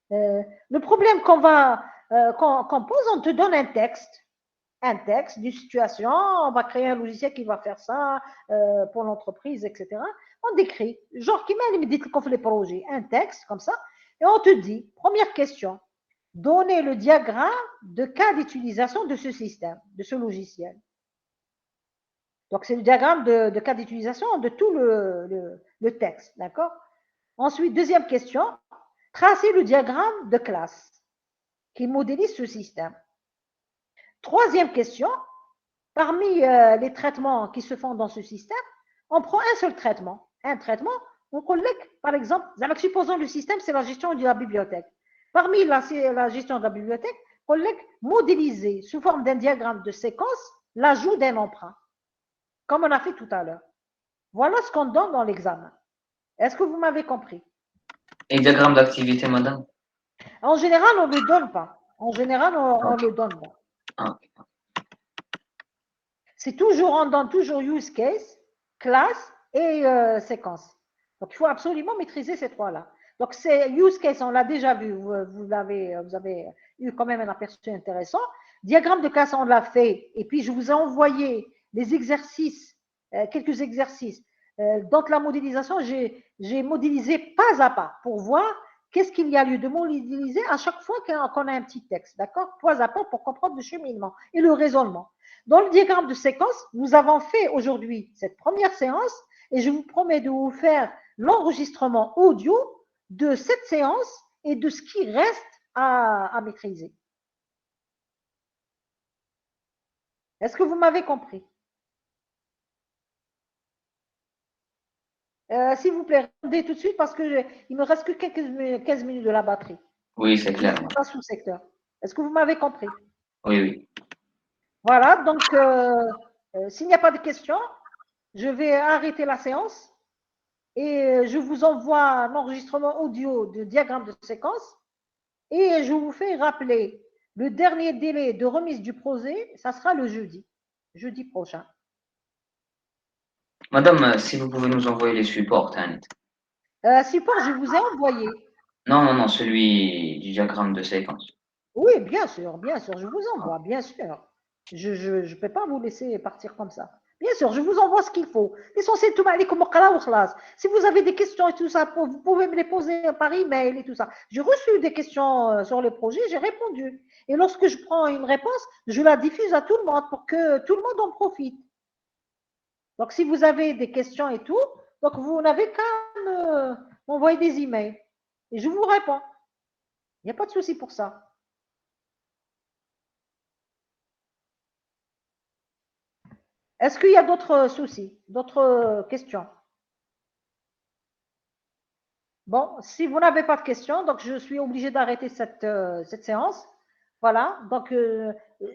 Speaker 1: Le problème qu'on pose, on te donne un texte d'une situation, on va créer un logiciel qui va faire ça pour l'entreprise, etc. On décrit, genre qui met les projets, un texte comme ça, et on te dit, première question, donnez le diagramme de cas d'utilisation de ce système, de ce logiciel. Donc, c'est le diagramme de cas d'utilisation de tout le texte, d'accord? Ensuite, deuxième question, tracez le diagramme de classe qui modélise ce système. Troisième question, parmi les traitements qui se font dans ce système, on prend un seul traitement. Un traitement, on collecte, par exemple, supposons le système, c'est la gestion de la bibliothèque. Parmi la gestion de la bibliothèque, on collecte modéliser sous forme d'un diagramme de séquence l'ajout d'un emprunt, comme on a fait tout à l'heure. Voilà ce qu'on donne dans l'examen. Est-ce que vous m'avez compris?
Speaker 5: Et diagramme d'activité, madame?
Speaker 1: En général, on ne le donne pas. En général, on ne le donne pas. C'est toujours, on donne toujours use case, classe et séquence. Donc, il faut absolument maîtriser ces 3-là. Donc, c'est use case, on l'a déjà vu, vous avez eu quand même un aperçu intéressant. Diagramme de classe, on l'a fait. Et puis, je vous ai envoyé les exercices, quelques exercices. Donc, la modélisation, j'ai modélisé pas à pas pour voir qu'est-ce qu'il y a lieu de modéliser à chaque fois qu'on a un petit texte, d'accord? Pas à pas pour comprendre le cheminement et le raisonnement. Dans le diagramme de séquence, nous avons fait aujourd'hui cette première séance et je vous promets de vous faire l'enregistrement audio de cette séance et de ce qui reste à maîtriser. Est-ce que vous m'avez compris? S'il vous plaît, répondez tout de suite parce qu'il ne me reste que 15 minutes de la batterie.
Speaker 5: Oui, c'est clair.
Speaker 1: Je ne suis pas sous secteur. Est-ce que vous m'avez compris?
Speaker 5: Oui, oui.
Speaker 1: Voilà, donc s'il n'y a pas de questions, je vais arrêter la séance et je vous envoie un enregistrement audio de diagramme de séquence et je vous fais rappeler le dernier délai de remise du projet, ça sera le jeudi prochain.
Speaker 5: Madame, si vous pouvez nous envoyer les supports, Tanit.
Speaker 1: Support, je vous ai envoyé.
Speaker 5: Non, celui du diagramme de séquence.
Speaker 1: Oui, bien sûr, je vous envoie, bien sûr. Je ne peux pas vous laisser partir comme ça. Bien sûr, je vous envoie ce qu'il faut. L'essentiel, tout si vous avez des questions et tout ça, vous pouvez me les poser par email et tout ça. J'ai reçu des questions sur le projet, j'ai répondu. Et lorsque je prends une réponse, je la diffuse à tout le monde pour que tout le monde en profite. Donc, si vous avez des questions et tout, donc vous n'avez qu'à m'envoyer des emails. Et je vous réponds. Il n'y a pas de souci pour ça. Est-ce qu'il y a d'autres soucis, d'autres questions? Bon, si vous n'avez pas de questions, donc je suis obligée d'arrêter cette séance. Voilà, donc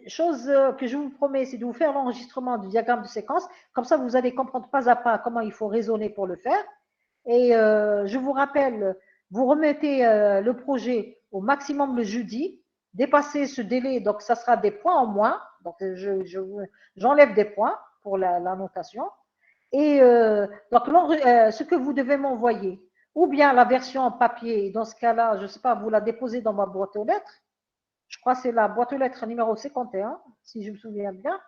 Speaker 1: chose que je vous promets, c'est de vous faire l'enregistrement du diagramme de séquence. Comme ça, vous allez comprendre pas à pas comment il faut raisonner pour le faire. Et je vous rappelle, vous remettez le projet au maximum le jeudi. Dépassez ce délai, donc ça sera des points en moins. Donc j'enlève des points pour la notation. Et donc, ce que vous devez m'envoyer, ou bien la version en papier, dans ce cas-là, je ne sais pas, vous la déposez dans ma boîte aux lettres, Je crois que c'est la boîte aux lettres numéro 51, si je me souviens bien.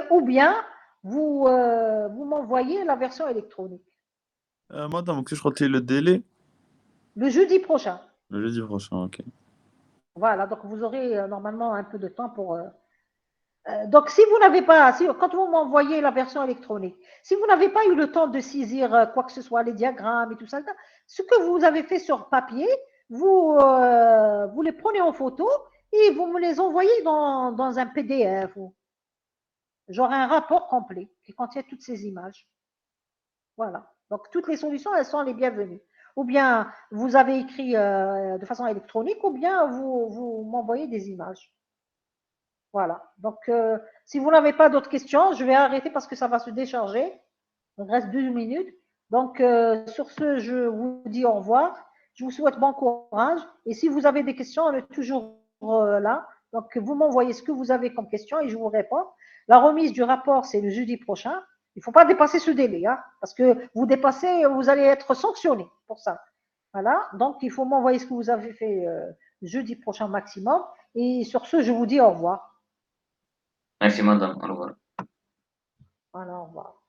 Speaker 1: Ou bien, vous m'envoyez la version électronique.
Speaker 4: Madame, que je crois le délai?
Speaker 1: Le jeudi prochain.
Speaker 4: Le jeudi prochain, ok.
Speaker 1: Voilà, donc vous aurez normalement un peu de temps pour... donc, si vous n'avez pas, quand vous m'envoyez la version électronique, si vous n'avez pas eu le temps de saisir quoi que ce soit, les diagrammes et tout ça, ce que vous avez fait sur papier, vous les prenez en photo et vous me les envoyez dans un PDF, genre un rapport complet qui contient toutes ces images. Voilà. Donc, toutes les solutions, elles sont les bienvenues. Ou bien vous avez écrit de façon électronique, ou bien vous m'envoyez des images. Voilà. Donc, si vous n'avez pas d'autres questions, je vais arrêter parce que ça va se décharger. Il reste 2 minutes. Donc, sur ce, je vous dis au revoir. Je vous souhaite bon courage. Et si vous avez des questions, on est toujours là. Donc, vous m'envoyez ce que vous avez comme question et je vous réponds. La remise du rapport, c'est le jeudi prochain. Il ne faut pas dépasser ce délai, hein, parce que vous dépassez, vous allez être sanctionné pour ça. Voilà. Donc, il faut m'envoyer ce que vous avez fait jeudi prochain maximum. Et sur ce, je vous dis au revoir.
Speaker 5: Merci, madame. Au revoir.
Speaker 1: Voilà, au revoir.